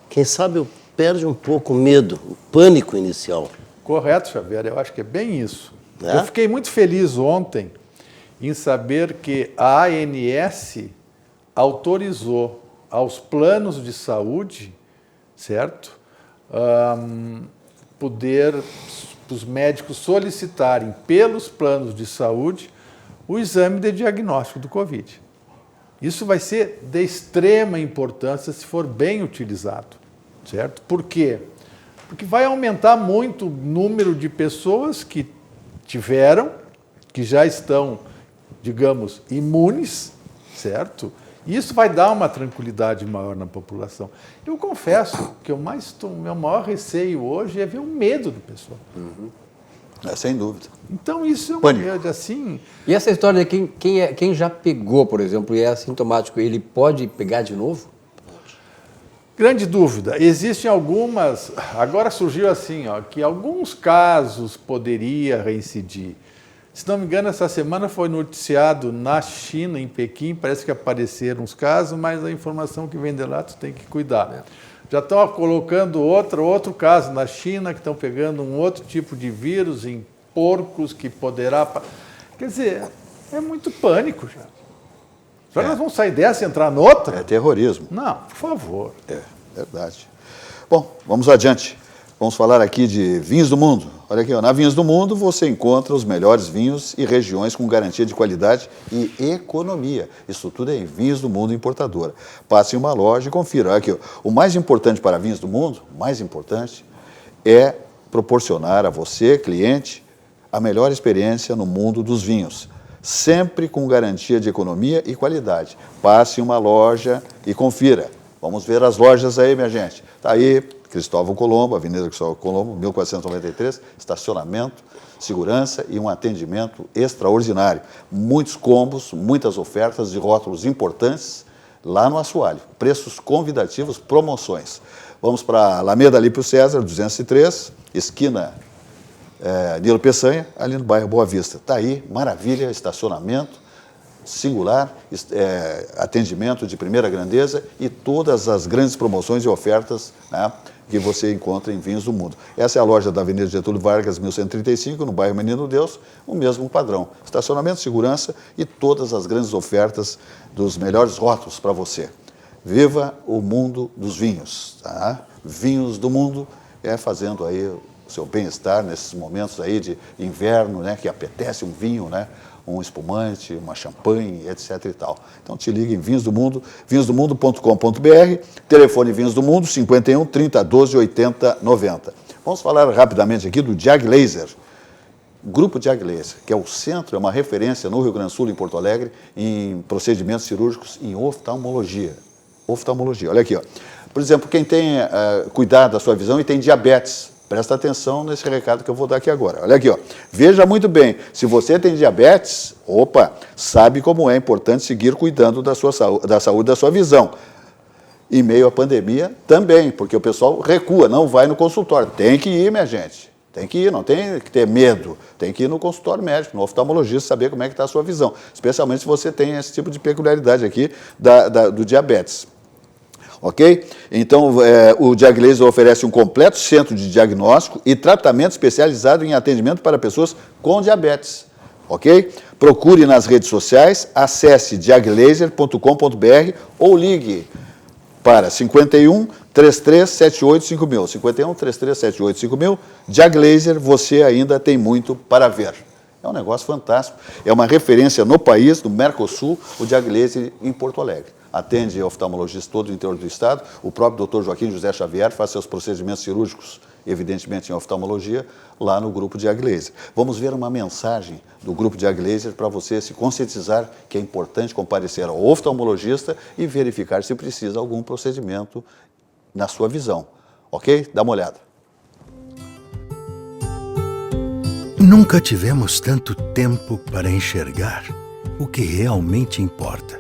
quem sabe perde um pouco o medo, o pânico inicial. Correto, Xavier, eu acho que é bem isso. Eu fiquei muito feliz ontem em saber que a ANS autorizou aos planos de saúde, certo? Poder os médicos solicitarem pelos planos de saúde o exame de diagnóstico do Covid. Isso vai ser de extrema importância se for bem utilizado, certo? Por quê? Porque vai aumentar muito o número de pessoas que tiveram, que já estão, digamos, imunes, certo? E isso vai dar uma tranquilidade maior na população. Eu confesso que o meu maior receio hoje é ver o medo do pessoal. Sem dúvida. Então isso é um Pânico. medo assim. E essa história de quem já pegou, por exemplo, e é assintomático, ele pode pegar de novo? Grande dúvida. Existem algumas. Agora surgiu assim, ó, que alguns casos poderia reincidir. Se não me engano, essa semana foi noticiado na China, em Pequim, parece que apareceram uns casos, mas a informação que vem de lá tu tem que cuidar. Já estão colocando outro caso na China, que estão pegando um outro tipo de vírus em porcos que poderá... Quer dizer, é muito pânico já. Será que nós vamos sair dessa e entrar noutra? É terrorismo. Não, por favor. É, verdade. Bom, vamos adiante. Vamos falar aqui de vinhos do mundo. Olha aqui, ó, na Vinhos do Mundo você encontra os melhores vinhos e regiões com garantia de qualidade e economia. Isso tudo é em Vinhos do Mundo Importadora. Passe em uma loja e confira. Olha aqui, ó, o mais importante para Vinhos do Mundo, o mais importante, é proporcionar a você, cliente, a melhor experiência no mundo dos vinhos. Sempre com garantia de economia e qualidade. Passe em uma loja e confira. Vamos ver as lojas aí, minha gente. Está aí, Cristóvão Colombo, Avenida Cristóvão Colombo, 1493, estacionamento, segurança e um atendimento extraordinário. Muitos combos, muitas ofertas de rótulos importantes lá no assoalho. Preços convidativos, promoções. Vamos para Alameda Alípio César, 203, esquina Nilo Peçanha, ali no bairro Boa Vista. Está aí, maravilha, estacionamento singular, atendimento de primeira grandeza e todas as grandes promoções e ofertas, né, que você encontra em Vinhos do Mundo. Essa é a loja da Avenida Getúlio Vargas, 1135, no bairro Menino Deus, o mesmo padrão. Estacionamento, segurança e todas as grandes ofertas dos melhores rótulos para você. Viva o mundo dos vinhos, tá? Vinhos do Mundo fazendo aí o seu bem-estar nesses momentos aí de inverno, né, que apetece um vinho, né? Um espumante, uma champanhe, etc. e tal. Então te liga em Vinhos do Mundo, vinhosdomundo.com.br, telefone Vinhos do Mundo, 51 30 12 80 90. Vamos falar rapidamente aqui do Diag Laser, Grupo Diag Laser, que é o centro, é uma referência no Rio Grande do Sul, em Porto Alegre, em procedimentos cirúrgicos em oftalmologia. Oftalmologia, olha aqui, ó. Por exemplo, quem tem cuidado da sua visão e tem diabetes, presta atenção nesse recado que eu vou dar aqui agora. Olha aqui, ó. Veja muito bem, se você tem diabetes, sabe como é importante seguir cuidando da saúde da sua visão. Em meio à pandemia também, porque o pessoal recua, não vai no consultório. Tem que ir, minha gente. Tem que ir, não tem que ter medo. Tem que ir no consultório médico, no oftalmologista, saber como é que está a sua visão. Especialmente se você tem esse tipo de peculiaridade aqui do diabetes. Ok? Então, o Diag Laser oferece um completo centro de diagnóstico e tratamento especializado em atendimento para pessoas com diabetes. Ok? Procure nas redes sociais, acesse diaglaser.com.br ou ligue para 51 3378 5000. 51 3378 5000. Diag Laser, você ainda tem muito para ver. É um negócio fantástico. É uma referência no país, no Mercosul, o Diag Laser em Porto Alegre. Atende oftalmologistas todo o interior do estado. O próprio Dr. Joaquim José Xavier faz seus procedimentos cirúrgicos, evidentemente em oftalmologia, lá no Grupo Diag Laser. Vamos ver uma mensagem do Grupo Diag Laser para você se conscientizar que é importante comparecer ao oftalmologista e verificar se precisa algum procedimento na sua visão. Ok? Dá uma olhada. Nunca tivemos tanto tempo para enxergar o que realmente importa.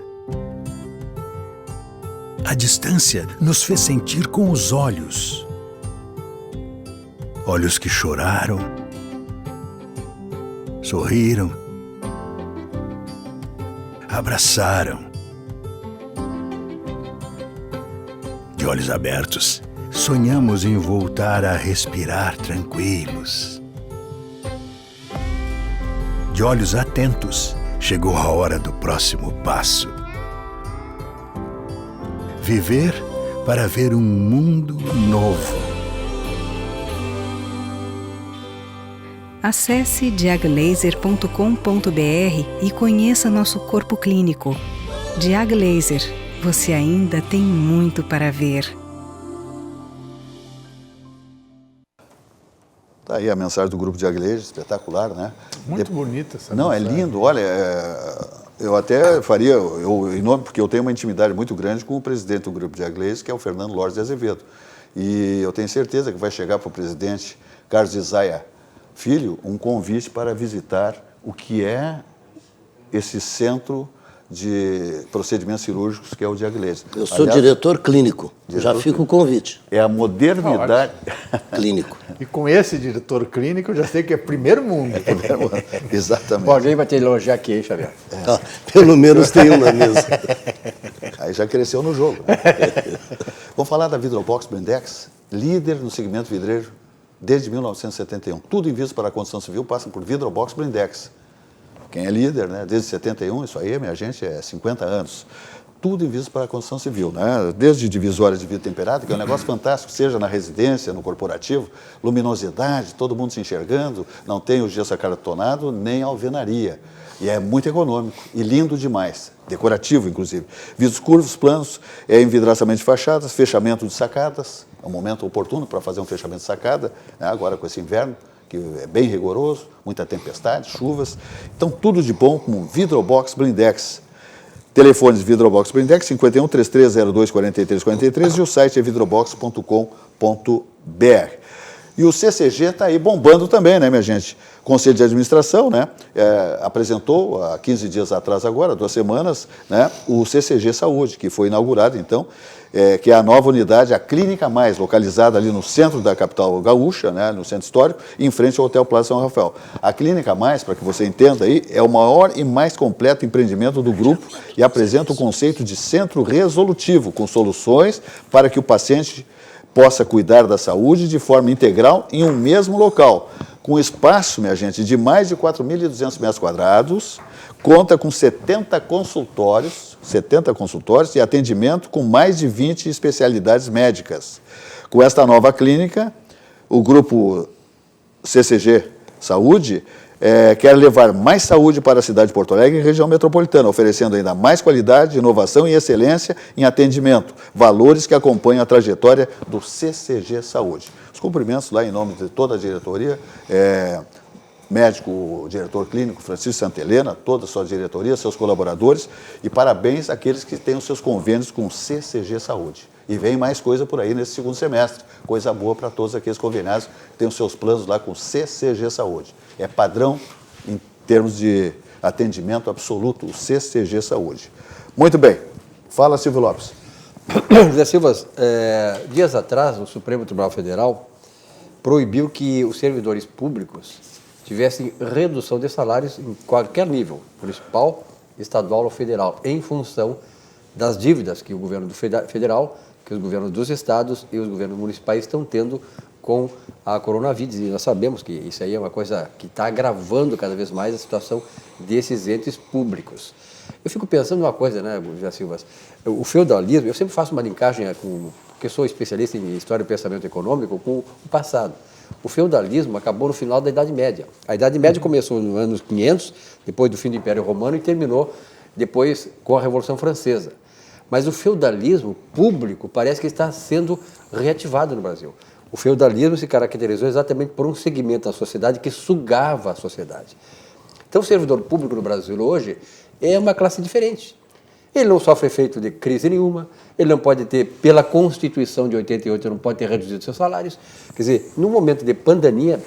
A distância nos fez sentir com os olhos. Olhos que choraram, sorriram, abraçaram. De olhos abertos, sonhamos em voltar a respirar tranquilos. De olhos atentos, chegou a hora do próximo passo. Viver para ver um mundo novo. Acesse diaglaser.com.br e conheça nosso corpo clínico. Diag Laser, você ainda tem muito para ver. Tá aí a mensagem do grupo de Laser, espetacular, né? Muito bonita essa Não, mensagem. é lindo, olha, eu até faria, em nome, porque eu tenho uma intimidade muito grande com o presidente do grupo de Laser, que é o Fernando Lores de Azevedo. E eu tenho certeza que vai chegar para o presidente Carlos Isaia Filho um convite para visitar o que é esse centro de procedimentos cirúrgicos que é o Diag Laser. Eu sou diretor clínico, já fica o convite. É a modernidade... Clínico. E com esse diretor clínico, eu já sei que é primeiro mundo. Exatamente. Bom, alguém vai te elogiar aqui, hein, Xavier? Ah, pelo menos tem um na mesa. Aí já cresceu no jogo. Né? Vamos falar da Vidrobox Blindex, líder no segmento vidreiro desde 1971. Tudo em vista para a construção civil passa por Vidrobox Blindex. Quem é líder, né? Desde 71, isso aí, minha gente, é 50 anos. Tudo em vista para a construção civil, né? Desde divisórias de vidro temperado, que é um negócio fantástico, seja na residência, no corporativo, luminosidade, todo mundo se enxergando, não tem o gesso acartonado, nem alvenaria. E é muito econômico e lindo demais, decorativo, inclusive. Vidros curvos, planos, envidraçamento de fachadas, fechamento de sacadas, é um momento oportuno para fazer um fechamento de sacada, né? Agora com esse inverno, que é bem rigoroso, muita tempestade, chuvas. Então, tudo de bom com Vidrobox Blindex. Telefones Vidrobox Blindex, 51 3302 4343 e o site é vidrobox.com.br. E o CCG está aí bombando também, né, minha gente? Conselho de Administração, né, apresentou há 15 dias atrás agora, 2 semanas, né, o CCG Saúde, que foi inaugurado, então, que é a nova unidade, a Clínica Mais, localizada ali no centro da capital gaúcha, né, no centro histórico, em frente ao Hotel Plaza São Rafael. A Clínica Mais, para que você entenda aí, é o maior e mais completo empreendimento do grupo e apresenta o conceito de centro resolutivo, com soluções para que o paciente possa cuidar da saúde de forma integral em um mesmo local, com espaço, minha gente, de mais de 4.200 metros quadrados, conta com 70 consultórios e atendimento com mais de 20 especialidades médicas. Com esta nova clínica, o grupo CCG Saúde quer levar mais saúde para a cidade de Porto Alegre e região metropolitana, oferecendo ainda mais qualidade, inovação e excelência em atendimento, valores que acompanham a trajetória do CCG Saúde. Os cumprimentos lá em nome de toda a diretoria, médico, diretor clínico Francisco Santelena, toda a sua diretoria, seus colaboradores, e parabéns àqueles que têm os seus convênios com o CCG Saúde. E vem mais coisa por aí nesse segundo semestre, coisa boa para todos aqueles conveniados que têm os seus planos lá com o CCG Saúde. É padrão em termos de atendimento absoluto, o CCG Saúde. Muito bem. Fala, Silvio Lopes. José Silva, dias atrás, o Supremo Tribunal Federal proibiu que os servidores públicos tivessem redução de salários em qualquer nível, municipal, estadual ou federal, em função das dívidas que o governo federal, que os governos dos estados e os governos municipais estão tendo com a coronavírus. E nós sabemos que isso aí é uma coisa que está agravando cada vez mais a situação desses entes públicos. Eu fico pensando uma coisa, né, José Silva? O feudalismo, eu sempre faço uma linkagem porque sou especialista em história e pensamento econômico, com o passado. O feudalismo acabou no final da Idade Média. A Idade Média começou nos anos 500, depois do fim do Império Romano, e terminou depois com a Revolução Francesa. Mas o feudalismo público parece que está sendo reativado no Brasil. O feudalismo se caracterizou exatamente por um segmento da sociedade que sugava a sociedade. Então, o servidor público no Brasil hoje é uma classe diferente. Ele não sofre efeito de crise nenhuma, ele não pode ter, pela Constituição de 88, não pode ter reduzido seus salários. Quer dizer, num momento de pandemia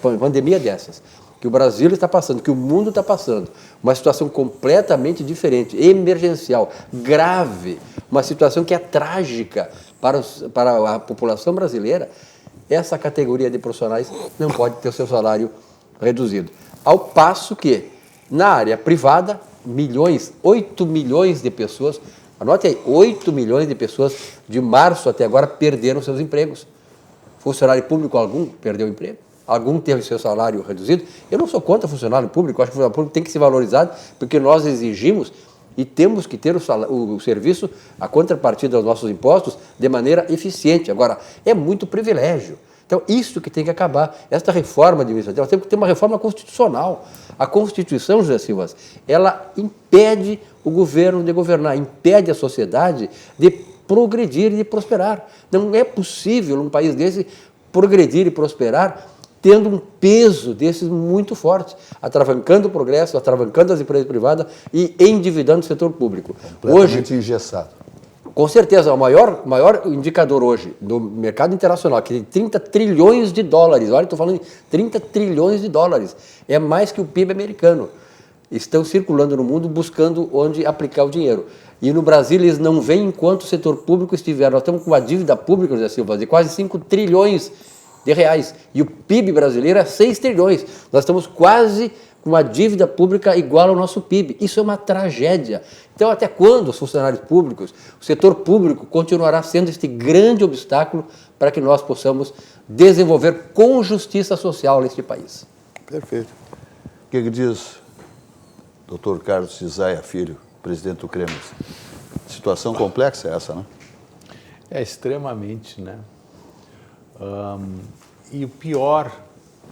dessas, que o Brasil está passando, que o mundo está passando, uma situação completamente diferente, emergencial, grave, uma situação que é trágica para a população brasileira, essa categoria de profissionais não pode ter o seu salário reduzido. Ao passo que, na área privada, 8 milhões de pessoas, anote aí, 8 milhões de pessoas de março até agora perderam seus empregos. Funcionário público algum perdeu o emprego? Algum teve seu salário reduzido? Eu não sou contra funcionário público, acho que o funcionário público tem que ser valorizado, porque nós exigimos e temos que ter o serviço, a contrapartida dos nossos impostos, de maneira eficiente. Agora, é muito privilégio. Então, isso que tem que acabar. Esta reforma administrativa, temos que ter uma reforma constitucional. A Constituição, José Silva, ela impede o governo de governar, impede a sociedade de progredir e de prosperar. Não é possível, num país desse, progredir e prosperar tendo um peso desses muito forte, atravancando o progresso, atravancando as empresas privadas e endividando o setor público. Completamente engessado. Com certeza, o maior indicador hoje do mercado internacional, que tem 30 trilhões de dólares, olha, estou falando de 30 trilhões de dólares, é mais que o PIB americano. Estão circulando no mundo buscando onde aplicar o dinheiro. E no Brasil eles não vêm enquanto o setor público estiver. Nós estamos com uma dívida pública, José Silva, de quase 5 trilhões de reais. E o PIB brasileiro é 6 trilhões. Nós estamos quase com uma dívida pública igual ao nosso PIB. Isso é uma tragédia. Então, até quando os funcionários públicos, o setor público continuará sendo este grande obstáculo para que nós possamos desenvolver com justiça social neste país? Perfeito. O que diz o Dr. Carlos Cisaia Filho, presidente do Cremos? Situação complexa é essa, né? É extremamente, né? E o pior,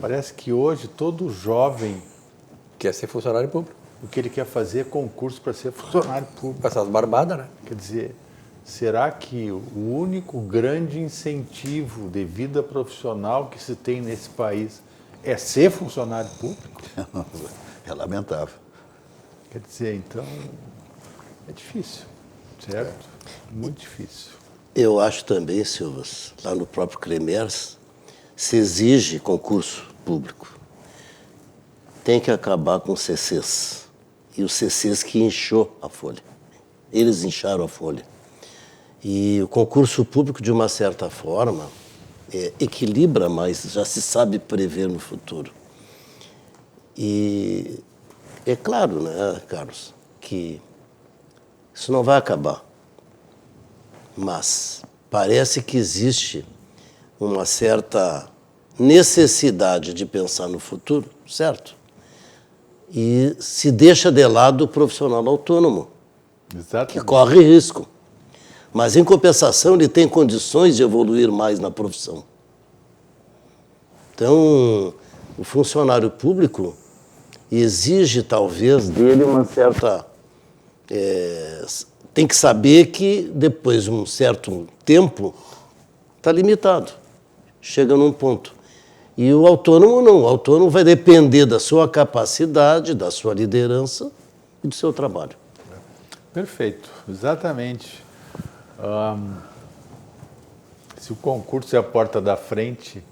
parece que hoje todo jovem quer ser funcionário público. O que ele quer fazer é concurso para ser funcionário público. Essas barbadas, né? Quer dizer, será que o único grande incentivo de vida profissional que se tem nesse país é ser funcionário público? É lamentável. Quer dizer, então, é difícil, certo? Muito difícil. Eu acho também, Silvas, lá no próprio Cremers, se exige concurso público. Tem que acabar com os CCs. E os CCs que inchou a folha. Eles incharam a folha. E o concurso público, de uma certa forma, equilibra mais, já se sabe prever no futuro. E é claro, né, Carlos, que isso não vai acabar. Mas parece que existe uma certa necessidade de pensar no futuro, certo? E se deixa de lado o profissional autônomo, Exatamente. que corre risco. Mas, em compensação, ele tem condições de evoluir mais na profissão. Então, o funcionário público exige, talvez, dele uma certa... tem que saber que, depois de um certo tempo, está limitado. Chega num ponto. E o autônomo não. O autônomo vai depender da sua capacidade, da sua liderança e do seu trabalho. Perfeito, exatamente. Se o concurso é a porta da frente,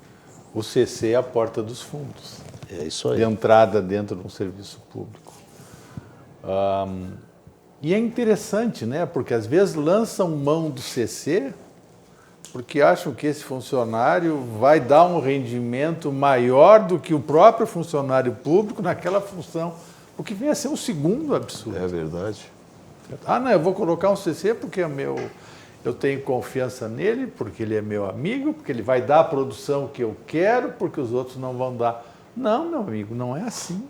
o CC é a porta dos fundos. É isso aí. De entrada dentro de um serviço público. E é interessante, né? Porque às vezes lançam mão do CC porque acham que esse funcionário vai dar um rendimento maior do que o próprio funcionário público naquela função, o que vem a ser um segundo absurdo. É verdade. Não, eu vou colocar um CC porque eu tenho confiança nele, porque ele é meu amigo, porque ele vai dar a produção que eu quero, porque os outros não vão dar. Não, meu amigo, não é assim.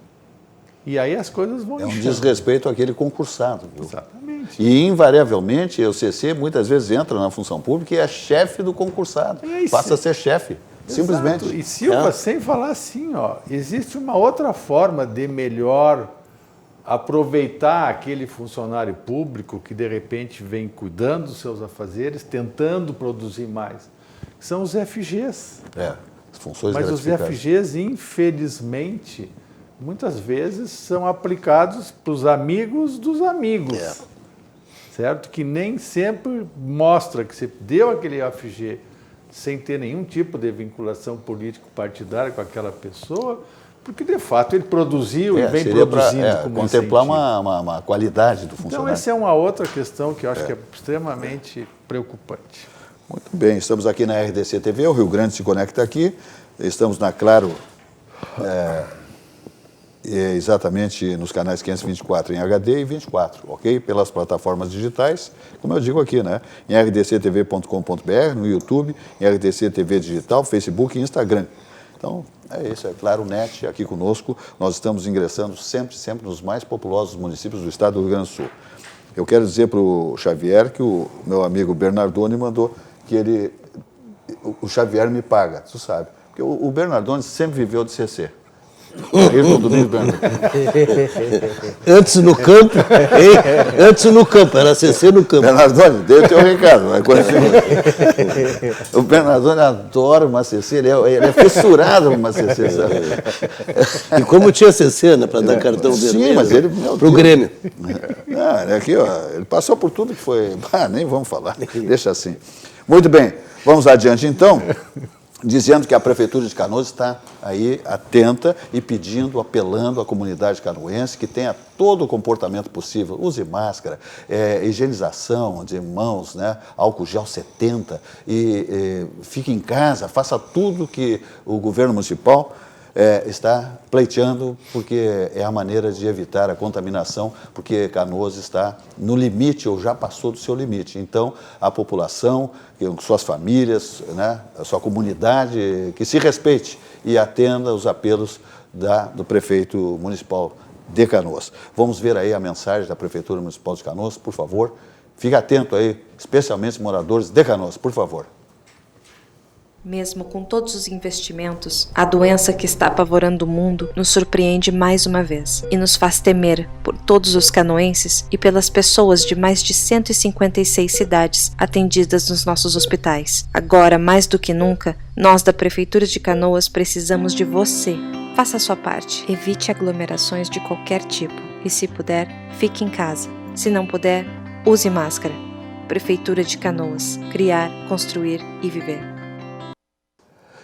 E aí as coisas vão... É um desrespeito àquele concursado. Viu? Exatamente. E, invariavelmente, o CC muitas vezes entra na função pública e é chefe do concursado. Passa a ser chefe, simplesmente. E Silva, sem falar assim, existe uma outra forma de melhor aproveitar aquele funcionário público que, de repente, vem cuidando dos seus afazeres, tentando produzir mais. São os FGs. As funções Mas os gratificantes. FGs, infelizmente, muitas vezes são aplicados para os amigos dos amigos. Certo? Que nem sempre mostra que você deu aquele FG sem ter nenhum tipo de vinculação político-partidária com aquela pessoa, porque, de fato, ele produziu e vem produzindo como contemplar incentivo. uma qualidade do funcionário. Então, essa é uma outra questão que eu acho que é extremamente preocupante. Muito bem, estamos aqui na RDC TV, o Rio Grande se conecta aqui, estamos na Claro, exatamente nos canais 524 em HD e 24, ok? Pelas plataformas digitais, como eu digo aqui, né? Em rdctv.com.br, no YouTube, em RDC TV Digital, Facebook e Instagram. Então, é isso, é Claro Net aqui conosco. Nós estamos ingressando sempre nos mais populosos municípios do estado do Rio Grande do Sul. Eu quero dizer para o Xavier que o meu amigo Bernardoni mandou que ele o Xavier me paga, tu sabe. Porque o Bernardone sempre viveu de CC. Ayrton Domingos Bernardone. Antes no campo, antes no campo, era CC no campo. Bernardone, dê o teu recado. O Bernardone adora uma CC, ele é fissurado numa CC, sabe? E como tinha CC, né, para dar cartão vermelho. Sim, mas ele... Para o Grêmio. Não, aqui, ó, ele passou por tudo que foi... nem vamos falar, deixa assim. Muito bem, vamos adiante então. Dizendo que a Prefeitura de Canoas está aí atenta e pedindo, apelando à comunidade canoense que tenha todo o comportamento possível. Use máscara, higienização de mãos, né, álcool gel 70 e fique em casa, faça tudo que o governo municipal está pleiteando, porque é a maneira de evitar a contaminação, porque Canoas está no limite ou já passou do seu limite. Então, a população, suas famílias, né, a sua comunidade, que se respeite e atenda os apelos do prefeito municipal de Canoas. Vamos ver aí a mensagem da Prefeitura Municipal de Canoas, por favor. Fique atento aí, especialmente moradores de Canoas, por favor. Mesmo com todos os investimentos, a doença que está apavorando o mundo nos surpreende mais uma vez e nos faz temer por todos os canoenses e pelas pessoas de mais de 156 cidades atendidas nos nossos hospitais. Agora, mais do que nunca, nós da Prefeitura de Canoas precisamos de você. Faça a sua parte. Evite aglomerações de qualquer tipo e, se puder, fique em casa. Se não puder, use máscara. Prefeitura de Canoas. Criar, construir e viver.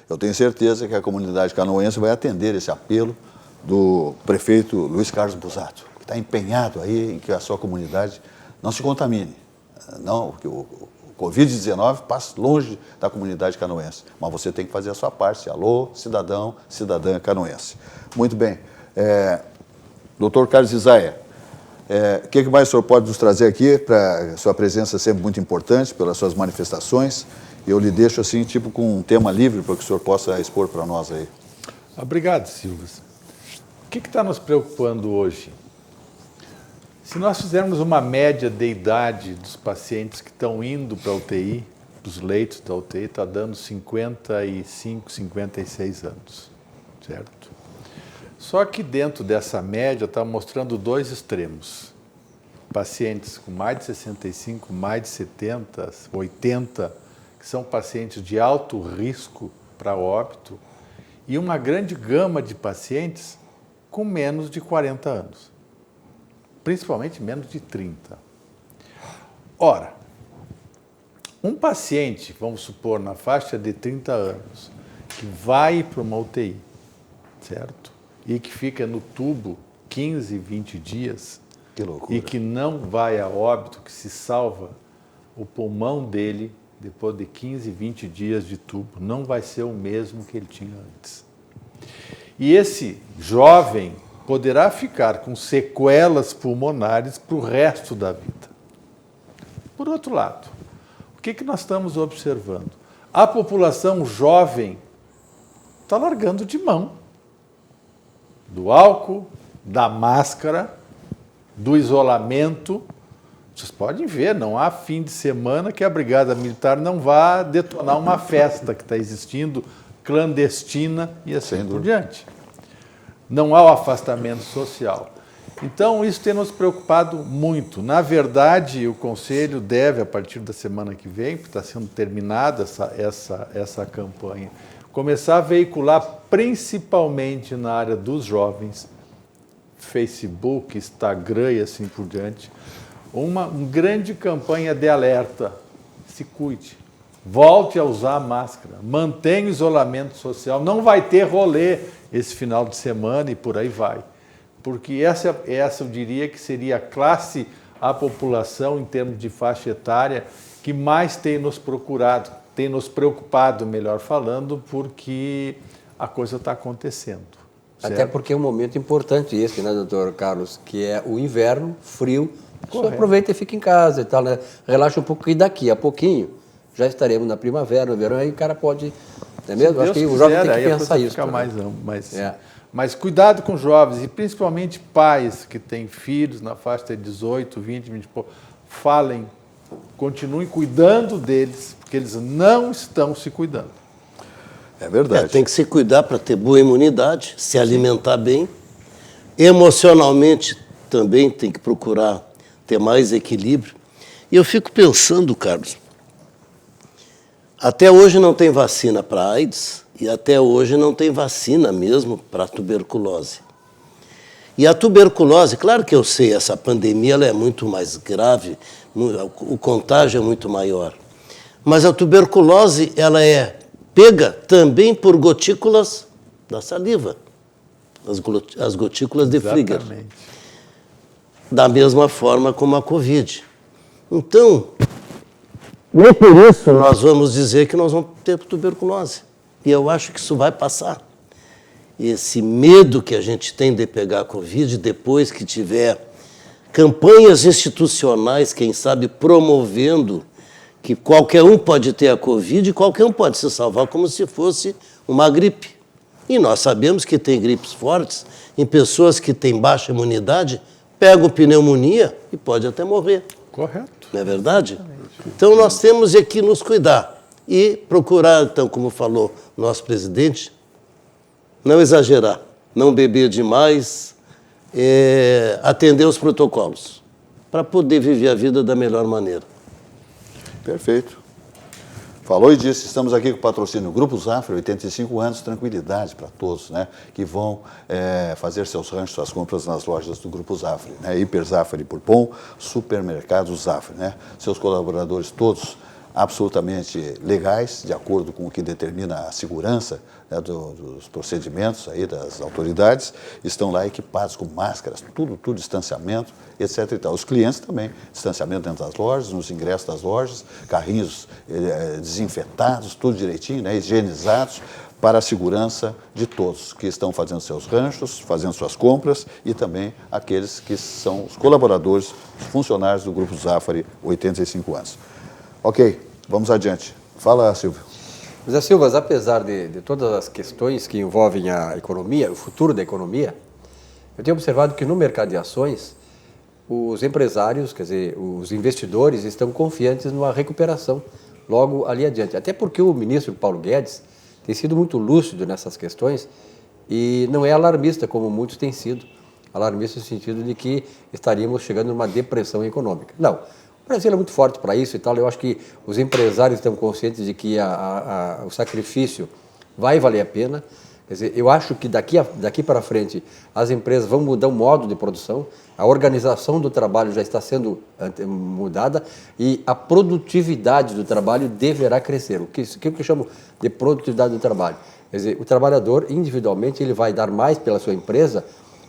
Eu tenho certeza que a comunidade canoense vai atender esse apelo do prefeito Luiz Carlos Busato, que está empenhado aí em que a sua comunidade não se contamine. Não, que o Covid-19 passa longe da comunidade canoense, mas você tem que fazer a sua parte. Alô, cidadão, cidadã canoense. Muito bem. Doutor Carlos Isaia, o que mais o senhor pode nos trazer aqui, para sua presença sempre muito importante, pelas suas manifestações? Eu lhe deixo assim, tipo com um tema livre, para que o senhor possa expor para nós aí. Obrigado, Silvas. O que está nos preocupando hoje? Se nós fizermos uma média de idade dos pacientes que estão indo para a UTI, dos leitos da UTI, está dando 55, 56 anos, certo? Só que dentro dessa média está mostrando dois extremos. Pacientes com mais de 65, mais de 70, 80, que são pacientes de alto risco para óbito, e uma grande gama de pacientes com menos de 40 anos, principalmente menos de 30. Ora, um paciente, vamos supor, na faixa de 30 anos, que vai para uma UTI, certo? E que fica no tubo 15, 20 dias, que loucura, e que não vai a óbito, que se salva o pulmão dele, depois de 15, 20 dias de tubo, não vai ser o mesmo que ele tinha antes. E esse jovem poderá ficar com sequelas pulmonares para o resto da vida. Por outro lado, o que nós estamos observando? A população jovem está largando de mão do álcool, da máscara, do isolamento. Vocês podem ver, não há fim de semana que a Brigada Militar não vá detonar uma festa que está existindo, clandestina e assim por diante. Não há o afastamento social. Então, isso tem nos preocupado muito. Na verdade, o Conselho deve, a partir da semana que vem, porque está sendo terminada essa campanha, começar a veicular, principalmente na área dos jovens, Facebook, Instagram e assim por diante, uma grande campanha de alerta. Se cuide, volte a usar máscara, mantenha o isolamento social, não vai ter rolê esse final de semana e por aí vai. Porque essa eu diria que seria a classe, a população em termos de faixa etária que mais tem nos procurado, tem nos preocupado, melhor falando, porque a coisa está acontecendo. Certo? Até porque é um momento importante esse, né, doutor Carlos, que é o inverno, frio. Só aproveita e fica em casa e tal, né? Relaxa um pouco e daqui a pouquinho já estaremos na primavera, no verão, aí o cara pode... Não é mesmo? Acho que o jovem tem que pensar isso. Mas cuidado com jovens, e principalmente pais que têm filhos na faixa de 18, 20, 20 e pouco. Falem continuem cuidando deles, porque eles não estão se cuidando. É verdade. Tem que se cuidar para ter boa imunidade, se alimentar bem. Emocionalmente também tem que procurar ter mais equilíbrio. E eu fico pensando, Carlos, até hoje não tem vacina para AIDS e até hoje não tem vacina mesmo para tuberculose. E a tuberculose, claro que eu sei, essa pandemia ela é muito mais grave, o contágio é muito maior. Mas a tuberculose ela é pega também por gotículas da saliva, as gotículas de Frigger. Da mesma forma como a Covid. Então, nem por isso nós vamos dizer que nós vamos ter tuberculose. E eu acho que isso vai passar. Esse medo que a gente tem de pegar a Covid, depois que tiver campanhas institucionais, quem sabe, promovendo que qualquer um pode ter a Covid e qualquer um pode se salvar como se fosse uma gripe. E nós sabemos que tem gripes fortes em pessoas que têm baixa imunidade, pegam pneumonia e pode até morrer. Correto. Não é verdade? Então nós temos que nos cuidar e procurar, então, como falou nosso presidente, não exagerar, não beber demais, atender os protocolos, para poder viver a vida da melhor maneira. Perfeito. Falou e disse, estamos aqui com o patrocínio Grupo Zafari, 85 anos, tranquilidade para todos, né, que vão fazer seus ranchos, suas compras nas lojas do Grupo Zafari, né, Hiper Zafari Bourbon, Supermercado Zafari, né, seus colaboradores todos absolutamente legais, de acordo com o que determina a segurança, né, dos procedimentos aí das autoridades, estão lá equipados com máscaras, tudo distanciamento, etc. e tal. Os clientes também, distanciamento dentro das lojas, nos ingressos das lojas, carrinhos desinfetados, tudo direitinho, né, higienizados, para a segurança de todos que estão fazendo seus ranchos, fazendo suas compras e também aqueles que são os colaboradores, os funcionários do Grupo Zafari, 85 anos. Ok, vamos adiante. Fala, Silvio. José Silva, apesar de todas as questões que envolvem a economia, o futuro da economia, eu tenho observado que no mercado de ações, os empresários, quer dizer, os investidores estão confiantes numa recuperação logo ali adiante. Até porque o ministro Paulo Guedes tem sido muito lúcido nessas questões e não é alarmista, como muitos têm sido. Alarmista no sentido de que estaríamos chegando numa depressão econômica. Não. O Brasil é muito forte para isso e tal. Eu acho que os empresários estão conscientes de que o sacrifício vai valer a pena. Quer dizer, eu acho que daqui para frente as empresas vão mudar o modo de produção, a organização do trabalho já está sendo mudada e a produtividade do trabalho deverá crescer. O que eu chamo de produtividade do trabalho? Quer dizer, o trabalhador individualmente ele vai dar mais pela sua empresa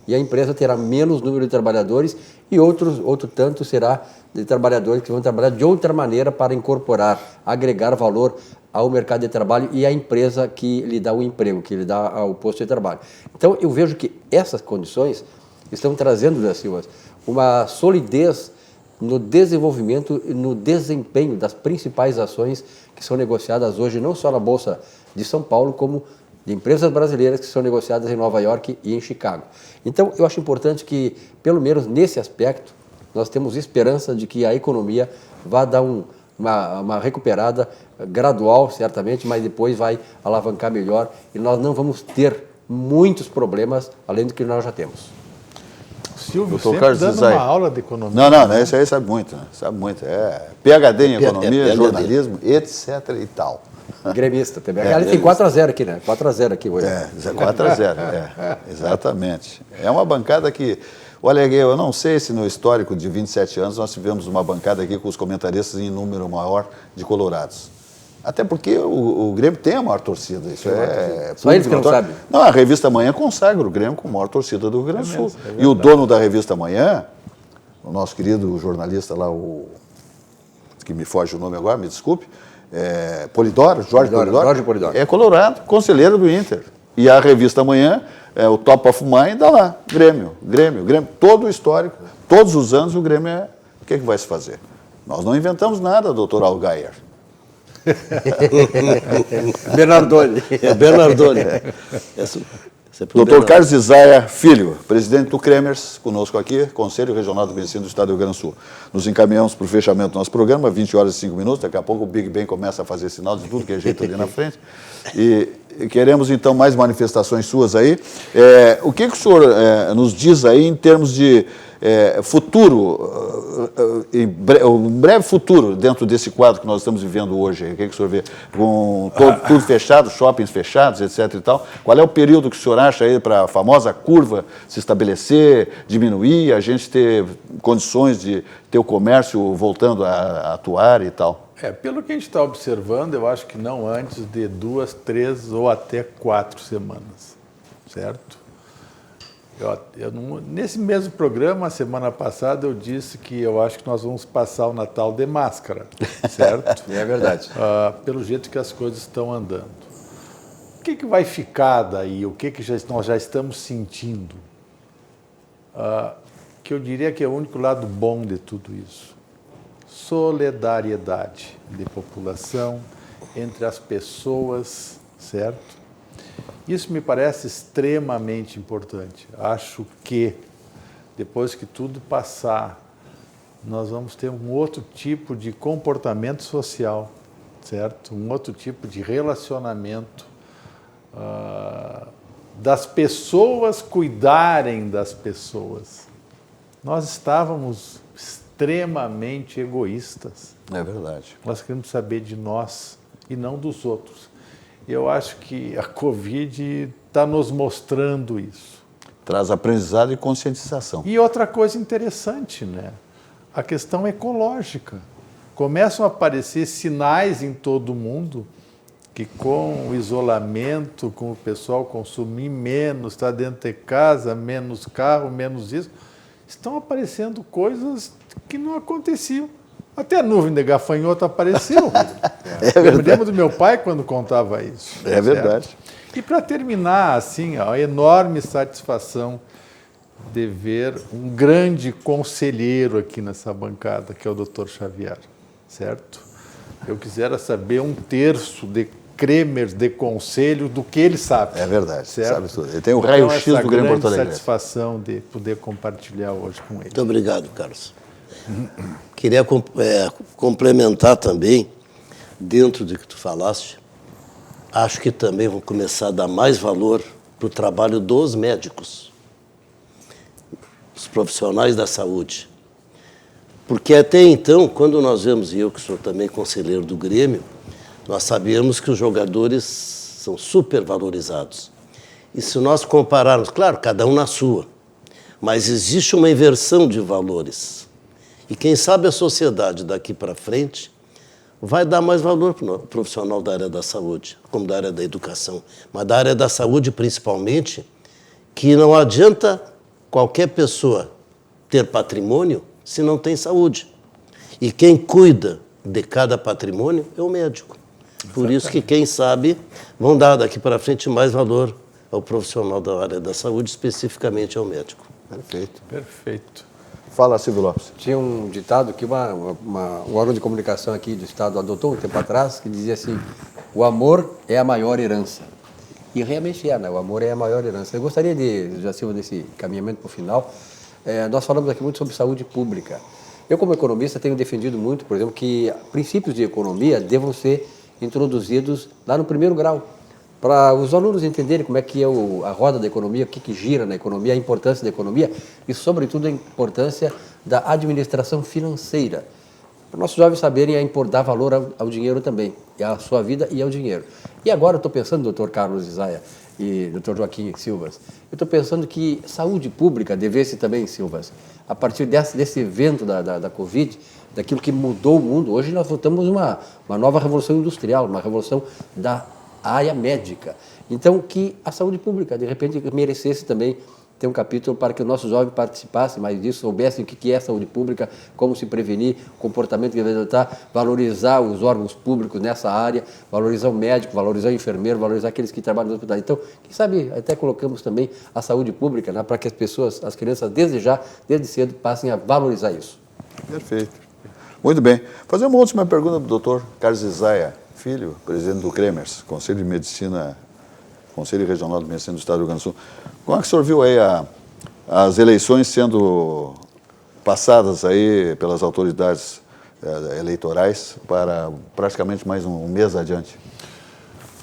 e a empresa terá menos número de trabalhadores e outro tanto será de trabalhadores que vão trabalhar de outra maneira para incorporar, agregar valor ao mercado de trabalho e à empresa que lhe dá o emprego, que lhe dá o posto de trabalho. Então, eu vejo que essas condições estão trazendo, José Silva, uma solidez no desenvolvimento e no desempenho das principais ações que são negociadas hoje, não só na Bolsa de São Paulo, como de empresas brasileiras que são negociadas em Nova York e em Chicago. Então, eu acho importante que, pelo menos nesse aspecto, nós temos esperança de que a economia vá dar uma recuperada gradual, certamente, mas depois vai alavancar melhor e nós não vamos ter muitos problemas, além do que nós já temos. Silvio sempre dando uma aula de economia. Não, esse aí sabe muito, né? Sabe muito. É PhD em economia, jornalismo, etc. e tal. Gremista também. Ele tem 4-0 aqui, né? 4-0 aqui hoje. 4-0, exatamente. É uma bancada que... Olha, eu não sei se no histórico de 27 anos nós tivemos uma bancada aqui com os comentaristas em número maior de colorados. Até porque o Grêmio tem a maior torcida. Isso só eles que não sabem. Não, a revista Manhã consagra o Grêmio com a maior torcida do Rio Grande do Sul. E o dono da revista Manhã, o nosso querido jornalista lá, que me foge o nome agora, me desculpe, Polidoro, Jorge Polidoro, é colorado, conselheiro do Inter. E a revista Manhã, o Top of Mind, dá lá, Grêmio, todo o histórico, todos os anos o Grêmio o que vai se fazer? Nós não inventamos nada, doutor Algayer. Bernardoni. Bernardoni. Sem problema. Dr. Carlos Isaia Filho, presidente do Cremers, conosco aqui, Conselho Regional de Medicina do Estado do Rio Grande do Sul. Nos encaminhamos para o fechamento do nosso programa, 20 horas e 5 minutos, daqui a pouco o Big Ben começa a fazer sinal de tudo que é jeito ali na frente. E queremos, então, mais manifestações suas aí. O que o senhor nos diz aí em termos de futuro, um breve futuro dentro desse quadro que nós estamos vivendo hoje? O que o senhor vê? Com tudo fechado, shoppings fechados, etc. e tal. Qual é o período que o senhor acha aí para a famosa curva se estabelecer, diminuir, a gente ter condições de ter o comércio voltando a atuar e tal? Pelo que a gente está observando, eu acho que não antes de 2, 3 ou até 4 semanas, certo? Nesse mesmo programa, semana passada, eu disse que eu acho que nós vamos passar o Natal de máscara, certo? É verdade. Pelo jeito que as coisas estão andando. O que vai ficar daí? O que nós já estamos sentindo? Que eu diria que é o único lado bom de tudo isso. Solidariedade de população entre as pessoas, certo? Isso me parece extremamente importante. Acho que, depois que tudo passar, nós vamos ter um outro tipo de comportamento social, certo? Um outro tipo de relacionamento, das pessoas cuidarem das pessoas. Nós estávamos extremamente egoístas. É verdade. Nós queremos saber de nós e não dos outros. E eu acho que a Covid está nos mostrando isso. Traz aprendizado e conscientização. E outra coisa interessante, né? A questão ecológica. Começam a aparecer sinais em todo o mundo que com o isolamento, com o pessoal consumir menos, estar dentro de casa, menos carro, menos isso, estão aparecendo coisas que não aconteciam. Até a nuvem de gafanhoto apareceu. Eu me lembro do meu pai quando contava isso. É verdade. E para terminar, assim, a enorme satisfação de ver um grande conselheiro aqui nessa bancada, que é o Dr. Xavier, certo? Eu quisera saber 1/3 de Cremers de conselho do que ele sabe. É verdade, certo? sabe tudo. Ele tem o raio-x do Grêmio Porto Alegre. Satisfação de poder compartilhar hoje com ele. Muito obrigado, Carlos. Queria complementar também, dentro do que tu falaste, acho que também vão começar a dar mais valor para o trabalho dos médicos, os profissionais da saúde. Porque até então, quando nós vemos, e eu que sou também conselheiro do Grêmio, nós sabemos que os jogadores são supervalorizados. E se nós compararmos, claro, cada um na sua, mas existe uma inversão de valores. E quem sabe a sociedade daqui para frente vai dar mais valor para o profissional da área da saúde, como da área da educação, mas da área da saúde principalmente, que não adianta qualquer pessoa ter patrimônio se não tem saúde. E quem cuida de cada patrimônio é o médico. Por isso que, quem sabe, vão dar daqui para frente mais valor ao profissional da área da saúde, especificamente ao médico. Perfeito. Perfeito. Fala, Silvio Lopes. Tinha um ditado que um órgão de comunicação aqui do Estado adotou um tempo atrás, que dizia assim: o amor é a maior herança. E realmente é, né? O amor é a maior herança. Eu gostaria de, já Silva, nesse caminhamento para o final, nós falamos aqui muito sobre saúde pública. Eu, como economista, tenho defendido muito, por exemplo, que princípios de economia devam ser introduzidos lá no primeiro grau, para os alunos entenderem como é que é a roda da economia, o que gira na economia, a importância da economia e, sobretudo, a importância da administração financeira. Para nossos jovens saberem dar valor ao dinheiro também, à sua vida e ao dinheiro. E agora eu estou pensando, doutor Carlos Isaia e doutor Joaquim Silvas, eu estou pensando que saúde pública devesse também, Silvas, a partir desse evento da Covid, daquilo que mudou o mundo. Hoje nós voltamos uma nova revolução industrial, uma revolução da área médica. Então, que a saúde pública, de repente, merecesse também ter um capítulo para que os nossos jovens participassem mais disso, soubessem o que é saúde pública, como se prevenir, comportamento que deve adotar, valorizar os órgãos públicos nessa área, valorizar o médico, valorizar o enfermeiro, valorizar aqueles que trabalham no hospital. Então, quem sabe, até colocamos também a saúde pública, né, para que as pessoas, as crianças, desde cedo, passem a valorizar isso. Perfeito. Muito bem. Fazer uma última pergunta para o doutor Carlos Isaia Filho, presidente do Cremers, Conselho de Medicina Conselho Regional de Medicina do Estado do Rio Grande do Sul. Como é que o senhor viu aí as eleições sendo passadas aí pelas autoridades eleitorais para praticamente mais um mês adiante?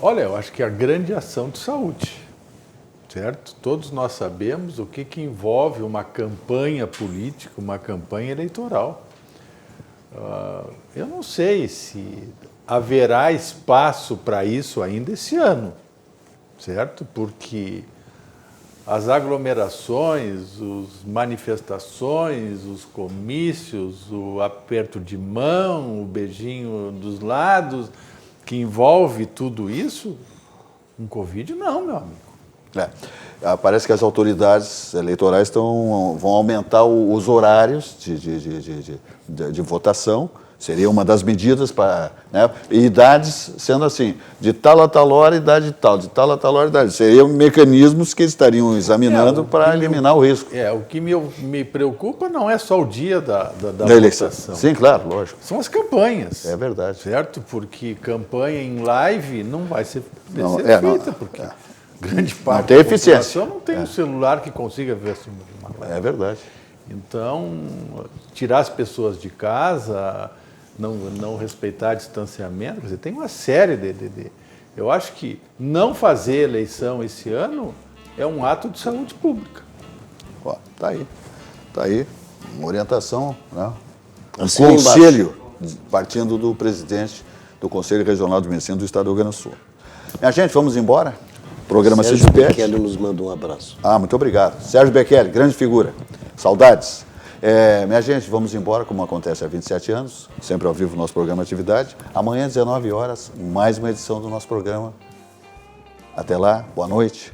Olha, eu acho que a grande ação de saúde, certo? Todos nós sabemos o que envolve uma campanha política, uma campanha eleitoral. Eu não sei se haverá espaço para isso ainda esse ano, certo? Porque as aglomerações, as manifestações, os comícios, o aperto de mão, o beijinho dos lados, que envolve tudo isso, um Covid não, meu amigo. Parece que as autoridades eleitorais vão aumentar os horários de votação. Seria uma das medidas para... Né? E idades sendo assim, de tal a tal hora, idade tal, de tal a tal hora, idade. Seriam mecanismos que estariam examinando para eliminar o risco. O que me preocupa não é só o dia da eleição. votação. Sim, claro, lógico. São as campanhas. É verdade. Certo? Porque campanha em live não vai ser feita, porque grande parte da população não tem um celular que consiga ver assim uma live. É verdade. Então, tirar as pessoas de casa... Não respeitar distanciamento, quer dizer, tem uma série Eu acho que não fazer eleição esse ano é um ato de saúde pública. Tá aí, uma orientação, né? Assim Conselho, partindo do presidente do Conselho Regional de Medicina do Estado do Rio Grande do Sul. Minha gente, vamos embora? O programa se despede. Sérgio Bekele nos manda um abraço. Muito obrigado. Sérgio Bekele, grande figura. Saudades. Minha gente, vamos embora, como acontece há 27 anos, sempre ao vivo no nosso programa Atividade. Amanhã, às 19 horas, mais uma edição do nosso programa. Até lá, boa noite.